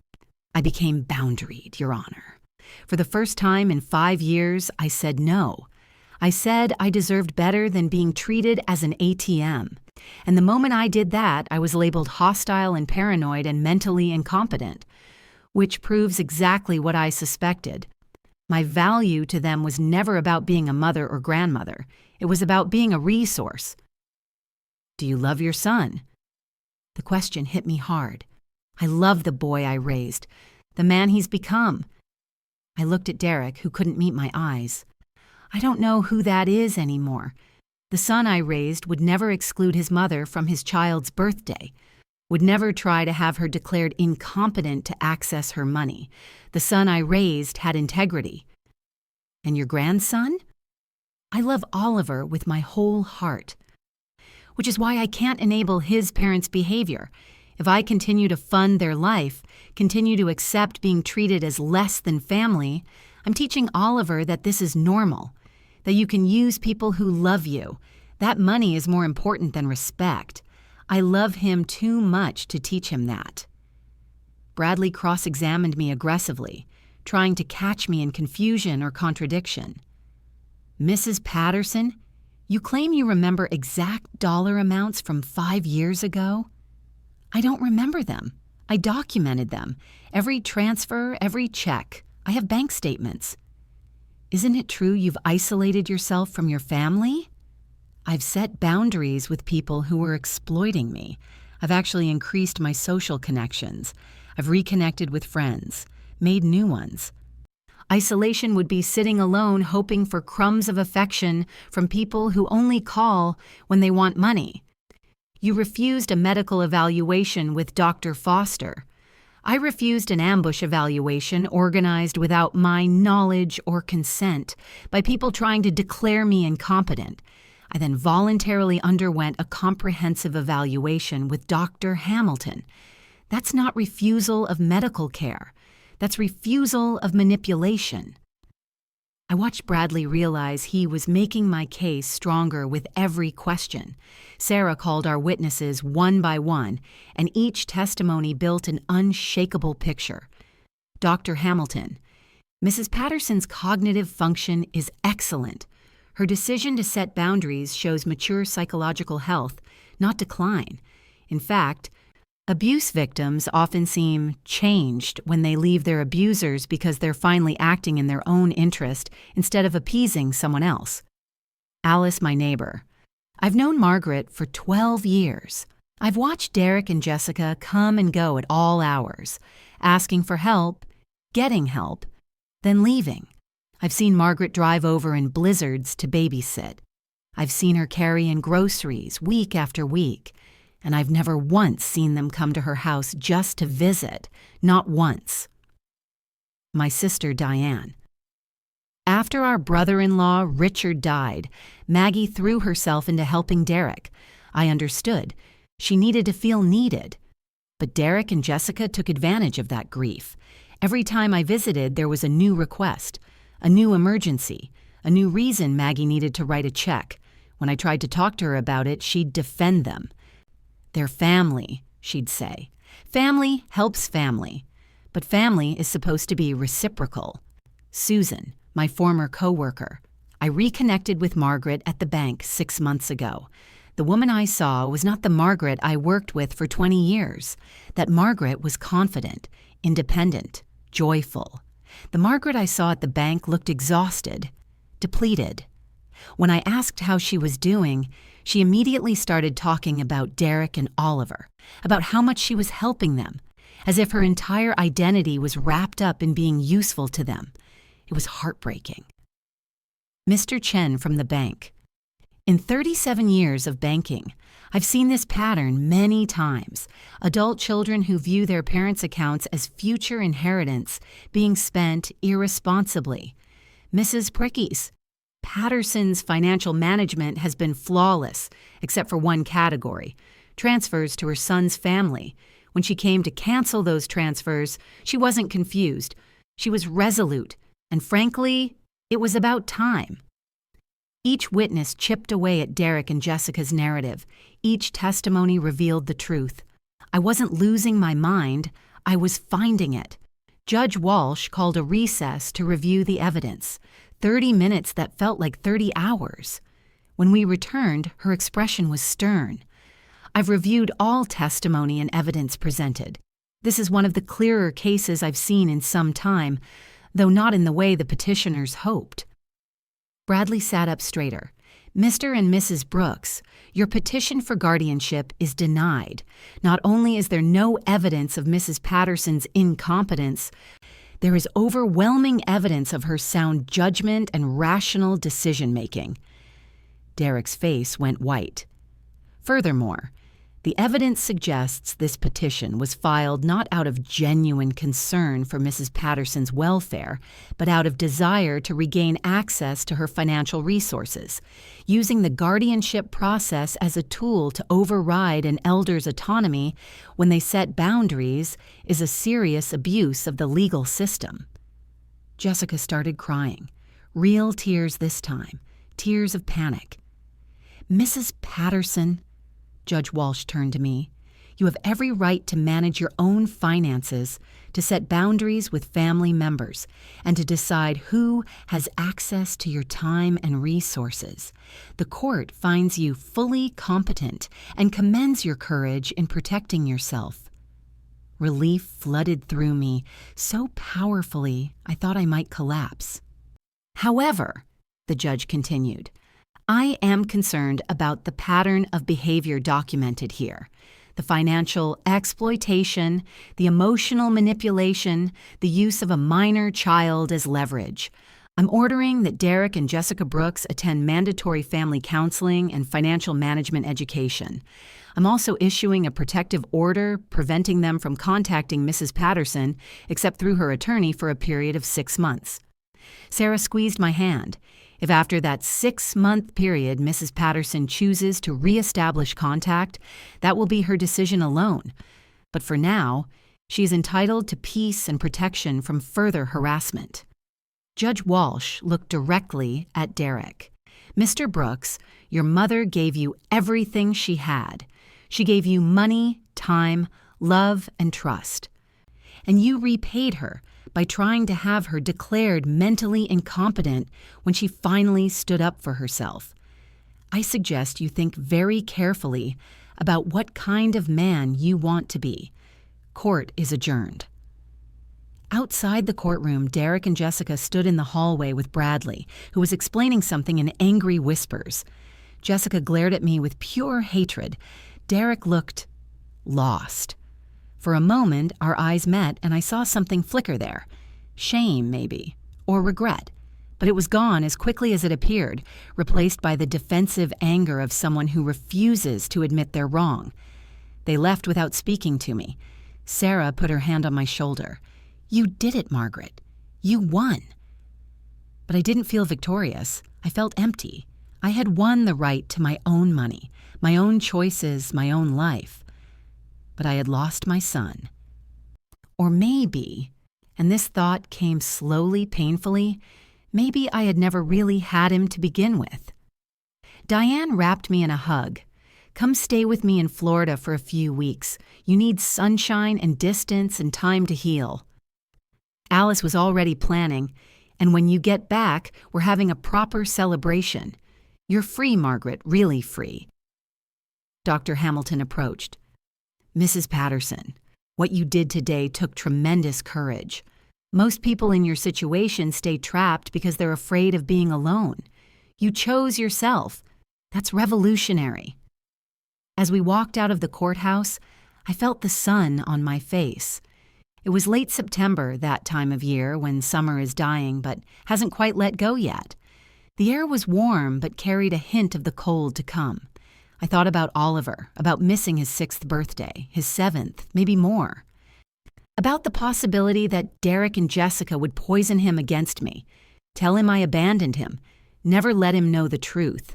I became boundaried, Your Honor. For the first time in 5 years, I said no. I said I deserved better than being treated as an ATM. And the moment I did that, I was labeled hostile and paranoid and mentally incompetent, which proves exactly what I suspected. My value to them was never about being a mother or grandmother. It was about being a resource. Do you love your son? The question hit me hard. I love the boy I raised, the man he's become. I looked at Derek, who couldn't meet my eyes. I don't know who that is anymore. The son I raised would never exclude his mother from his child's birthday, would never try to have her declared incompetent to access her money. The son I raised had integrity. And your grandson? I love Oliver with my whole heart, which is why I can't enable his parents' behavior. If I continue to fund their life, continue to accept being treated as less than family, I'm teaching Oliver that this is normal, that you can use people who love you. That money is more important than respect. I love him too much to teach him that. Bradley cross-examined me aggressively, trying to catch me in confusion or contradiction. Mrs. Patterson, you claim you remember exact dollar amounts from 5 years ago? I don't remember them. I documented them. Every transfer, every check. I have bank statements. Isn't it true you've isolated yourself from your family? I've set boundaries with people who were exploiting me. I've actually increased my social connections. I've reconnected with friends, made new ones. Isolation would be sitting alone hoping for crumbs of affection from people who only call when they want money. You refused a medical evaluation with Dr. Foster. I refused an ambush evaluation organized without my knowledge or consent by people trying to declare me incompetent. I then voluntarily underwent a comprehensive evaluation with Dr. Hamilton. That's not refusal of medical care. That's refusal of manipulation. I watched Bradley realize he was making my case stronger with every question. Sarah called our witnesses one by one, and each testimony built an unshakable picture. Dr. Hamilton, Mrs. Patterson's cognitive function is excellent. Her decision to set boundaries shows mature psychological health, not decline. In fact, abuse victims often seem changed when they leave their abusers because they're finally acting in their own interest instead of appeasing someone else. Alice, my neighbor. I've known Margaret for 12 years. I've watched Derek and Jessica come and go at all hours, asking for help, getting help, then leaving. I've seen Margaret drive over in blizzards to babysit. I've seen her carry in groceries week after week, and I've never once seen them come to her house just to visit, not once. My sister Diane. After our brother-in-law Richard died, Maggie threw herself into helping Derek. I understood. She needed to feel needed. But Derek and Jessica took advantage of that grief. Every time I visited, there was a new request, a new emergency, a new reason Maggie needed to write a check. When I tried to talk to her about it, she'd defend them. They're family, she'd say. Family helps family. But family is supposed to be reciprocal. Susan, my former coworker. I reconnected with Margaret at the bank 6 months ago. The woman I saw was not the Margaret I worked with for 20 years. That Margaret was confident, independent, joyful. The Margaret I saw at the bank looked exhausted, depleted. When I asked how she was doing, she immediately started talking about Derek and Oliver, about how much she was helping them, as if her entire identity was wrapped up in being useful to them. It was heartbreaking. Mr. Chen from the bank. In 37 years of banking, I've seen this pattern many times. Adult children who view their parents' accounts as future inheritance being spent irresponsibly. Mrs. Pricky's. Patterson's financial management has been flawless, except for one category, transfers to her son's family. When she came to cancel those transfers, she wasn't confused. She was resolute, and frankly, it was about time. Each witness chipped away at Derek and Jessica's narrative. Each testimony revealed the truth. I wasn't losing my mind, I was finding it. Judge Walsh called a recess to review the evidence. 30 minutes that felt like 30 hours. When we returned, her expression was stern. I've reviewed all testimony and evidence presented. This is one of the clearer cases I've seen in some time, though not in the way the petitioners hoped. Bradley sat up straighter. Mr. and Mrs. Brooks, your petition for guardianship is denied. Not only is there no evidence of Mrs. Patterson's incompetence, there is overwhelming evidence of her sound judgment and rational decision-making. Derek's face went white. Furthermore, the evidence suggests this petition was filed not out of genuine concern for Mrs. Patterson's welfare, but out of desire to regain access to her financial resources. Using the guardianship process as a tool to override an elder's autonomy when they set boundaries is a serious abuse of the legal system. Jessica started crying. Real tears this time. Tears of panic. Mrs. Patterson, Judge Walsh turned to me, you have every right to manage your own finances, to set boundaries with family members, and to decide who has access to your time and resources. The court finds you fully competent and commends your courage in protecting yourself. Relief flooded through me so powerfully I thought I might collapse. However, the judge continued, I am concerned about the pattern of behavior documented here. The financial exploitation, the emotional manipulation, the use of a minor child as leverage. I'm ordering that Derek and Jessica Brooks attend mandatory family counseling and financial management education. I'm also issuing a protective order preventing them from contacting Mrs. Patterson except through her attorney for a period of 6 months. Sarah squeezed my hand. If after that 6-month period Mrs. Patterson chooses to reestablish contact, that will be her decision alone. But for now, she is entitled to peace and protection from further harassment. Judge Walsh looked directly at Derek. "Mr. Brooks, your mother gave you everything she had. She gave you money, time, love, and trust. And you repaid her by trying to have her declared mentally incompetent when she finally stood up for herself. I suggest you think very carefully about what kind of man you want to be. Court is adjourned." Outside the courtroom, Derek and Jessica stood in the hallway with Bradley, who was explaining something in angry whispers. Jessica glared at me with pure hatred. Derek looked lost. For a moment, our eyes met, and I saw something flicker there. Shame, maybe, or regret. But it was gone as quickly as it appeared, replaced by the defensive anger of someone who refuses to admit they're wrong. They left without speaking to me. Sarah put her hand on my shoulder. "You did it, Margaret. You won." But I didn't feel victorious. I felt empty. I had won the right to my own money, my own choices, my own life. But I had lost my son. Or maybe, and this thought came slowly, painfully, maybe I had never really had him to begin with. Diane wrapped me in a hug. "Come stay with me in Florida for a few weeks. You need sunshine and distance and time to heal." Alice was already planning, "And when you get back, we're having a proper celebration. You're free, Margaret, really free." Dr. Hamilton approached. "Mrs. Patterson, what you did today took tremendous courage. Most people in your situation stay trapped because they're afraid of being alone. You chose yourself. That's revolutionary." As we walked out of the courthouse, I felt the sun on my face. It was late September, that time of year when summer is dying but hasn't quite let go yet. The air was warm but carried a hint of the cold to come. I thought about Oliver, about missing his 6th birthday, his 7th, maybe more. About the possibility that Derek and Jessica would poison him against me, tell him I abandoned him, never let him know the truth.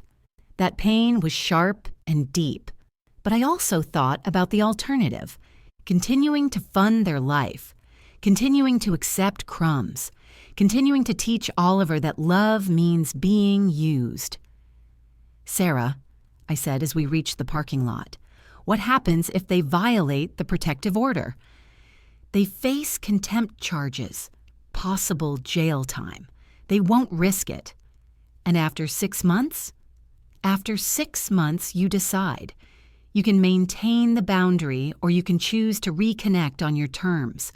That pain was sharp and deep. But I also thought about the alternative. Continuing to fund their life, continuing to accept crumbs, continuing to teach Oliver that love means being used. "Sarah," I said as we reached the parking lot, "what happens if they violate the protective order?" "They face contempt charges, possible jail time. They won't risk it. And after 6 months? After 6 months, you decide. You can maintain the boundary or you can choose to reconnect on your terms,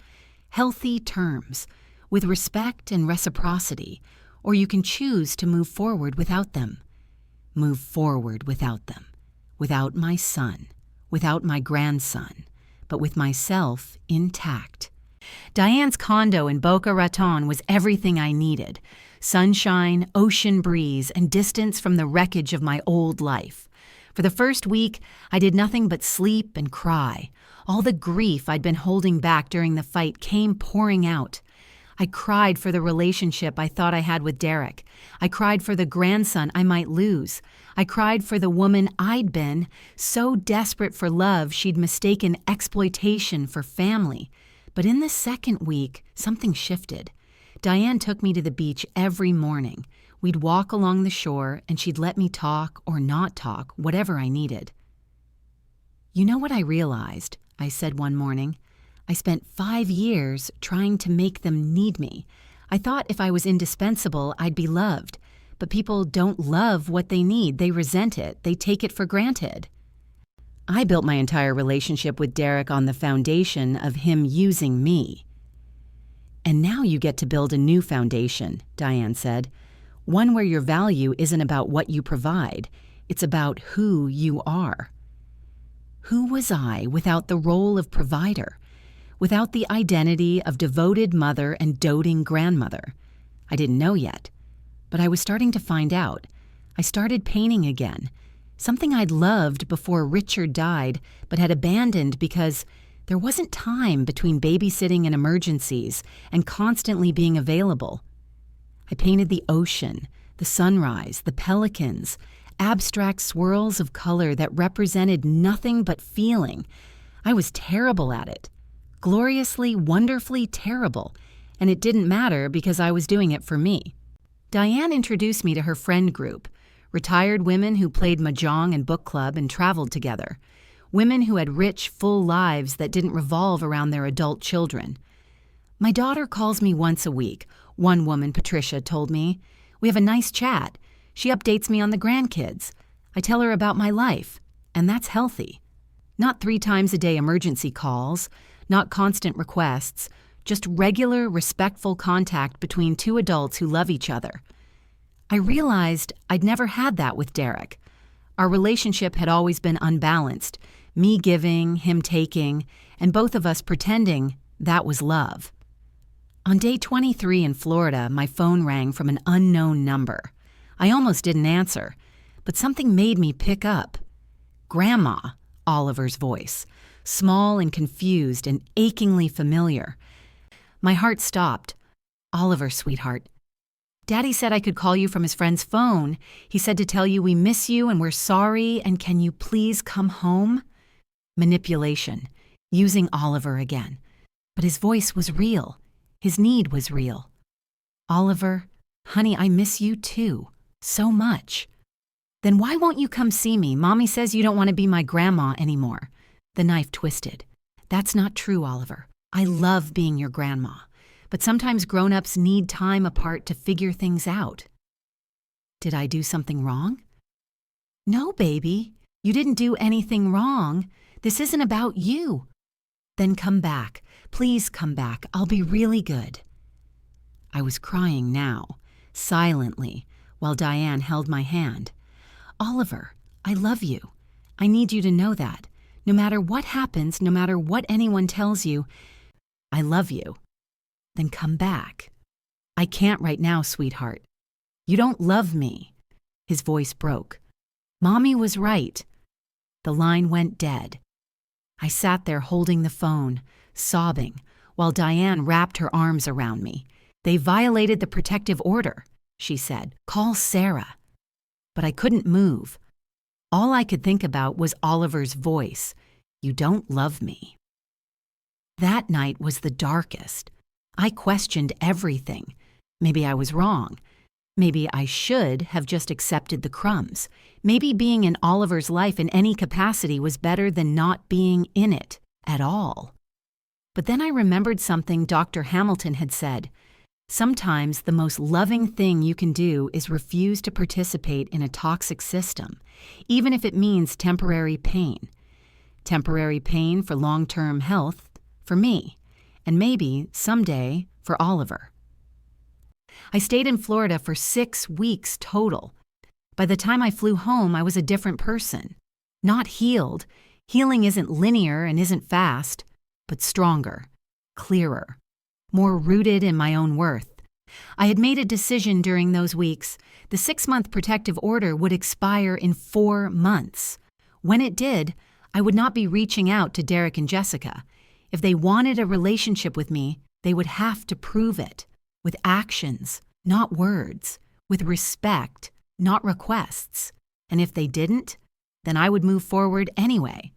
healthy terms, with respect and reciprocity, or you can choose to move forward without them. Move forward without them, without my son, without my grandson, but with myself intact." Diane's condo in Boca Raton was everything I needed. Sunshine, ocean breeze, and distance from the wreckage of my old life. For the first week, I did nothing but sleep and cry. All the grief I'd been holding back during the fight came pouring out. I cried for the relationship I thought I had with Derek. I cried for the grandson I might lose. I cried for the woman I'd been, so desperate for love she'd mistaken exploitation for family. But in the second week, something shifted. Diane took me to the beach every morning. We'd walk along the shore, and she'd let me talk or not talk, whatever I needed. "You know what I realized?" I said one morning. "I spent 5 years trying to make them need me. I thought if I was indispensable, I'd be loved. But people don't love what they need. They resent it. They take it for granted." I built my entire relationship with Derek on the foundation of him using me. "And now you get to build a new foundation," Diane said. "One where your value isn't about what you provide. It's about who you are." Who was I without the role of provider? Without the identity of devoted mother and doting grandmother? I didn't know yet. But I was starting to find out. I started painting again. Something I'd loved before Richard died, but had abandoned because there wasn't time between babysitting and emergencies and constantly being available. I painted the ocean, the sunrise, the pelicans, abstract swirls of color that represented nothing but feeling. I was terrible at it. Gloriously, wonderfully terrible. and it didn't matter because I was doing it for me. Diane introduced me to her friend group, retired women who played mahjong and book club and traveled together, women who had rich, full lives that didn't revolve around their adult children. My daughter calls me once a week, one woman, Patricia, told me. We have a nice chat. She updates me on the grandkids. I tell her about my life, and that's healthy. Not 3 times a day emergency calls, not constant requests, just regular, respectful contact between 2 adults who love each other. I realized I'd never had that with Derek. Our relationship had always been unbalanced, me giving, him taking, and both of us pretending that was love. On day 23 in Florida, my phone rang from an unknown number. I almost didn't answer, but something made me pick up. Grandma, Oliver's voice, small and confused and achingly familiar. My heart stopped. Oliver, sweetheart. Daddy said I could call you from his friend's phone. He said to tell you we miss you and we're sorry, and can you please come home? Manipulation. Using Oliver again. But his voice was real. His need was real. Oliver, honey, I miss you too. So much. Then why won't you come see me? Mommy says you don't want to be my grandma anymore. The knife twisted. That's not true, Oliver. I love being your grandma. But sometimes grown-ups need time apart to figure things out. Did I do something wrong? No, baby. You didn't do anything wrong. This isn't about you. Then come back. Please come back. I'll be really good. I was crying now, silently, while Diane held my hand. Oliver, I love you. I need you to know that. No matter what happens, no matter what anyone tells you, I love you. Then come back. I can't right now, sweetheart. You don't love me. His voice broke. Mommy was right. The line went dead. I sat there holding the phone, sobbing, while Diane wrapped her arms around me. They violated the protective order, she said. Call Sarah. But I couldn't move. All I could think about was Oliver's voice. You don't love me. That night was the darkest. I questioned everything. Maybe I was wrong. Maybe I should have just accepted the crumbs. Maybe being in Oliver's life in any capacity was better than not being in it at all. But then I remembered something Dr. Hamilton had said. Sometimes the most loving thing you can do is refuse to participate in a toxic system, even if it means temporary pain. Temporary pain for long-term health, for me, and maybe, someday, for Oliver. I stayed in Florida for 6 weeks total. By the time I flew home, I was a different person. Not healed. Healing isn't linear and isn't fast, but stronger, clearer, more rooted in my own worth. I had made a decision during those weeks. The 6-month protective order would expire in 4 months. When it did, I would not be reaching out to Derek and Jessica. If they wanted a relationship with me, they would have to prove it. With actions, not words. With respect, not requests. And if they didn't, then I would move forward anyway.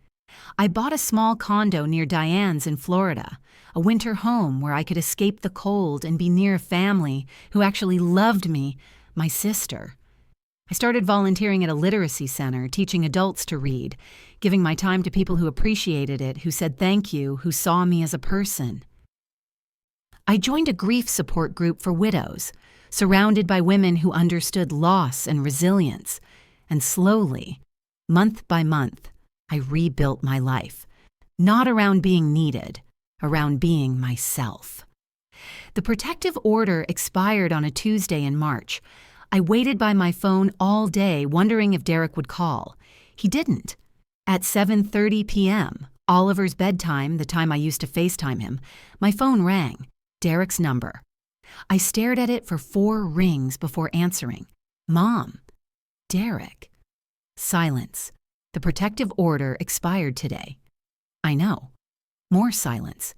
I bought a small condo near Diane's in Florida, a winter home where I could escape the cold and be near family who actually loved me, my sister. I started volunteering at a literacy center, teaching adults to read, giving my time to people who appreciated it, who said thank you, who saw me as a person. I joined a grief support group for widows, surrounded by women who understood loss and resilience. And slowly, month by month, I rebuilt my life, not around being needed, around being myself. The protective order expired on a Tuesday in March. I waited by my phone all day, wondering if Derek would call. He didn't. At 7:30 p.m., Oliver's bedtime, the time I used to FaceTime him, my phone rang. Derek's number. I stared at it for 4 rings before answering. Mom. Derek. Silence. The protective order expired today. I know. More silence.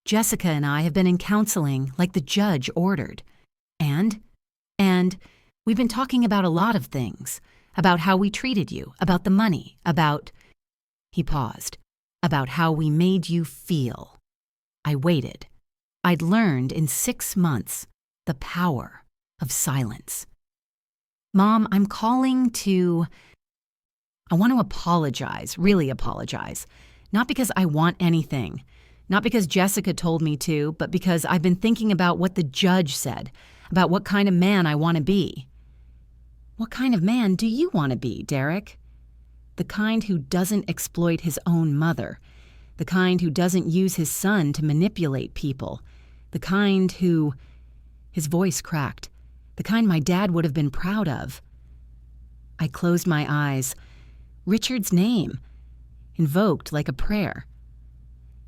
Jessica and I have been in counseling like the judge ordered. And we've been talking about a lot of things. About how we treated you, about the money, about... He paused. About how we made you feel. I waited. I'd learned in 6 months the power of silence. Mom, I'm calling to... I want to apologize, really apologize. Not because I want anything, not because Jessica told me to, but because I've been thinking about what the judge said, about what kind of man I want to be. What kind of man do you want to be, Derek? The kind who doesn't exploit his own mother, the kind who doesn't use his son to manipulate people, the kind who... His voice cracked, the kind my dad would have been proud of. I closed my eyes. Richard's name, invoked like a prayer.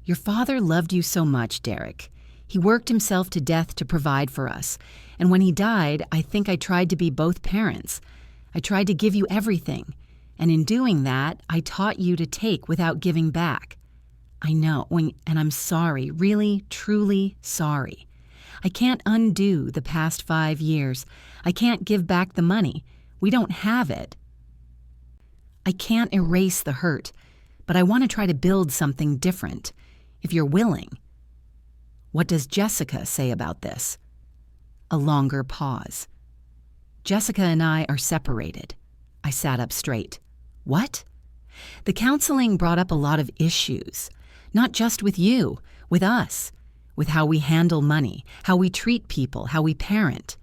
Your father loved you so much, Derek. He worked himself to death to provide for us, and when he died, I think I tried to be both parents. I tried to give you everything, and in doing that, I taught you to take without giving back. I know, and I'm sorry, really, truly sorry. I can't undo the past 5 years. I can't give back the money. We don't have it. I can't erase the hurt, but I want to try to build something different, if you're willing. What does Jessica say about this? A longer pause. Jessica and I are separated. I sat up straight. What? The counseling brought up a lot of issues, not just with you, with us, with how we handle money, how we treat people, how we parent.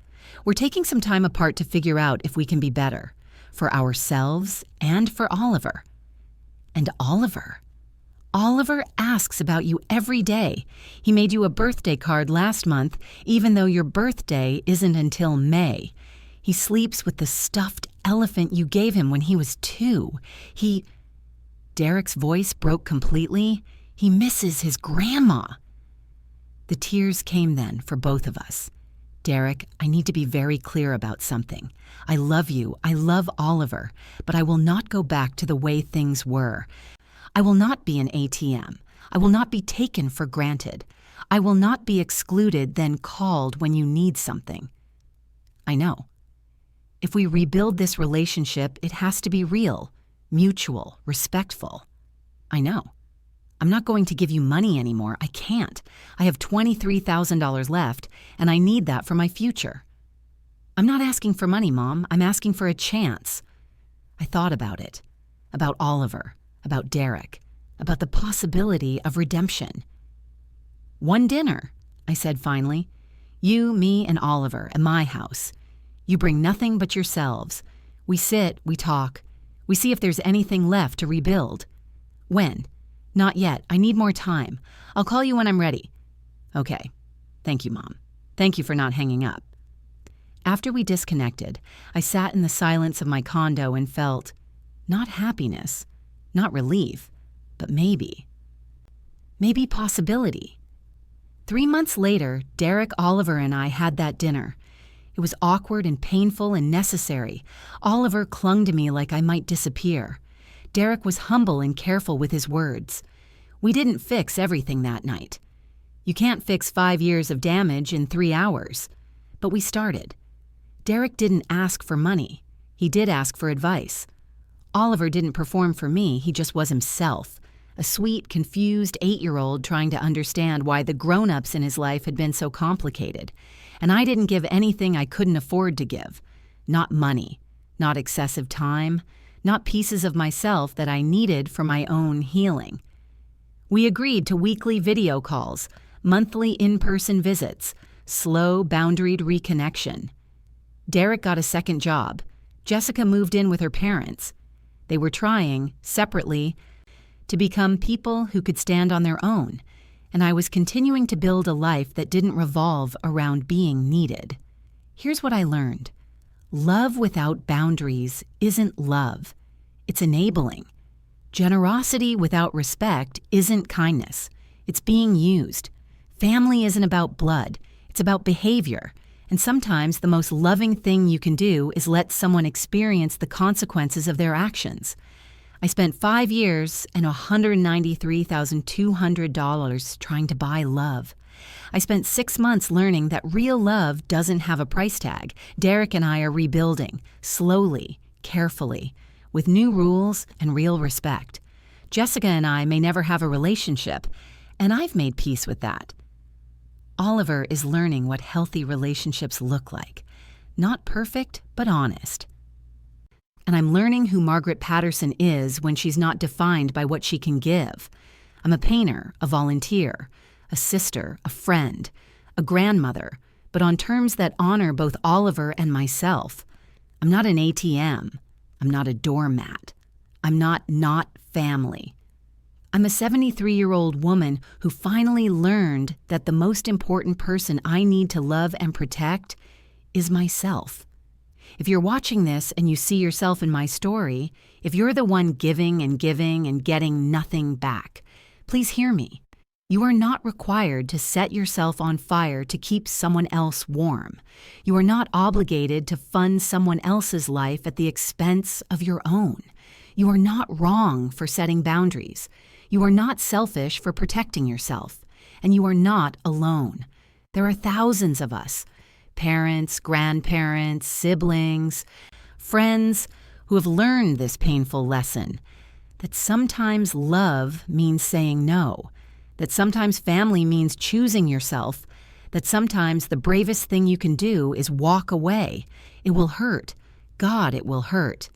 We're taking some time apart to figure out if we can be better. For ourselves and for Oliver. And Oliver asks about you every day. He made you a birthday card last month, even though your birthday isn't until May. He sleeps with the stuffed elephant you gave him when he was 2. Derek's voice broke completely. He misses his grandma. The tears came then for both of us. Derek, I need to be very clear about something. I love you, I love Oliver, but I will not go back to the way things were. I will not be an ATM. I will not be taken for granted. I will not be excluded, then called when you need something. I know. If we rebuild this relationship, it has to be real, mutual, respectful. I know. I'm not going to give you money anymore. I can't. I have $23,000 left, and I need that for my future. I'm not asking for money, Mom. I'm asking for a chance. I thought about it, about Oliver, about Derek, about the possibility of redemption. One dinner, I said finally. You, me, and Oliver at my house. You bring nothing but yourselves. We sit, we talk. We see if there's anything left to rebuild. When? Not yet. I need more time. I'll call you when I'm ready. Okay. Thank you, Mom. Thank you for not hanging up. After we disconnected, I sat in the silence of my condo and felt not happiness, not relief, but maybe possibility. 3 months later, Derek, Oliver, and I had that dinner. It was awkward and painful and necessary. Oliver clung to me like I might disappear. Derek was humble and careful with his words. We didn't fix everything that night. You can't fix 5 years of damage in 3 hours. But we started. Derek didn't ask for money. He did ask for advice. Oliver didn't perform for me, he just was himself. A sweet, confused 8-year-old trying to understand why the grown-ups in his life had been so complicated. And I didn't give anything I couldn't afford to give. Not money, not excessive time, not pieces of myself that I needed for my own healing. We agreed to weekly video calls, monthly in-person visits, slow, boundaried reconnection. Derek got a second job. Jessica moved in with her parents. They were trying, separately, to become people who could stand on their own, and I was continuing to build a life that didn't revolve around being needed. Here's what I learned. Love without boundaries isn't love. It's enabling. Generosity without respect isn't kindness. It's being used. Family isn't about blood. It's about behavior. And sometimes the most loving thing you can do is let someone experience the consequences of their actions. I spent 5 years and $193,200 trying to buy love. I spent 6 months learning that real love doesn't have a price tag. Derek and I are rebuilding, slowly, carefully, with new rules and real respect. Jessica and I may never have a relationship, and I've made peace with that. Oliver is learning what healthy relationships look like. Not perfect, but honest. And I'm learning who Margaret Patterson is when she's not defined by what she can give. I'm a painter, a volunteer, a sister, a friend, a grandmother, but on terms that honor both Oliver and myself. I'm not an ATM. I'm not a doormat. I'm not family. I'm a 73-year-old woman who finally learned that the most important person I need to love and protect is myself. If you're watching this and you see yourself in my story, if you're the one giving and getting nothing back, please hear me. You are not required to set yourself on fire to keep someone else warm. You are not obligated to fund someone else's life at the expense of your own. You are not wrong for setting boundaries. You are not selfish for protecting yourself. And you are not alone. There are thousands of us, parents, grandparents, siblings, friends who have learned this painful lesson, that sometimes love means saying no, that sometimes family means choosing yourself, that sometimes the bravest thing you can do is walk away. It will hurt. God, it will hurt.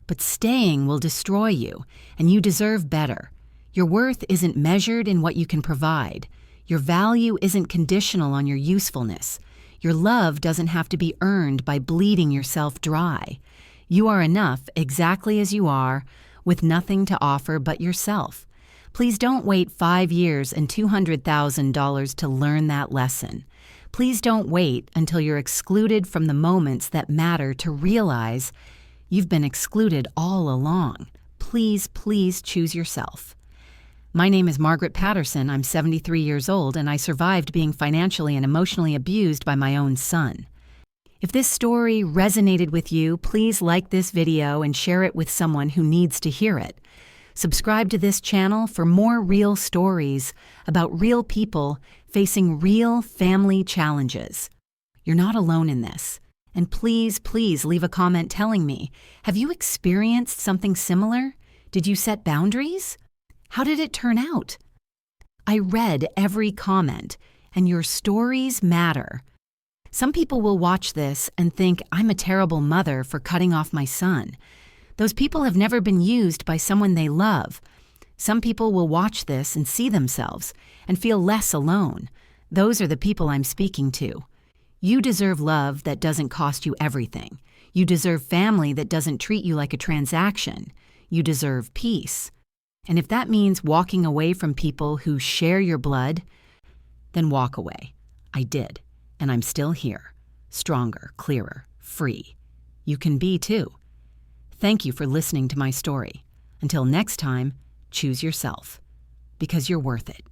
But staying will destroy you, and you deserve better. Your worth isn't measured in what you can provide. Your value isn't conditional on your usefulness. Your love doesn't have to be earned by bleeding yourself dry. You are enough exactly as you are, with nothing to offer but yourself. Please don't wait 5 years and $200,000 to learn that lesson. Please don't wait until you're excluded from the moments that matter to realize you've been excluded all along. Please, please choose yourself. My name is Margaret Patterson. I'm 73 years old, and I survived being financially and emotionally abused by my own son. If this story resonated with you, please like this video and share it with someone who needs to hear it. Subscribe to this channel for more real stories about real people facing real family challenges. You're not alone in this. And please, please leave a comment telling me, have you experienced something similar? Did you set boundaries? How did it turn out? I read every comment, and your stories matter. Some people will watch this and think I'm a terrible mother for cutting off my son. Those people have never been used by someone they love. Some people will watch this and see themselves and feel less alone. Those are the people I'm speaking to. You deserve love that doesn't cost you everything. You deserve family that doesn't treat you like a transaction. You deserve peace. And if that means walking away from people who share your blood, then walk away. I did, and I'm still here, stronger, clearer, free. You can be too. Thank you for listening to my story. Until next time, choose yourself, because you're worth it.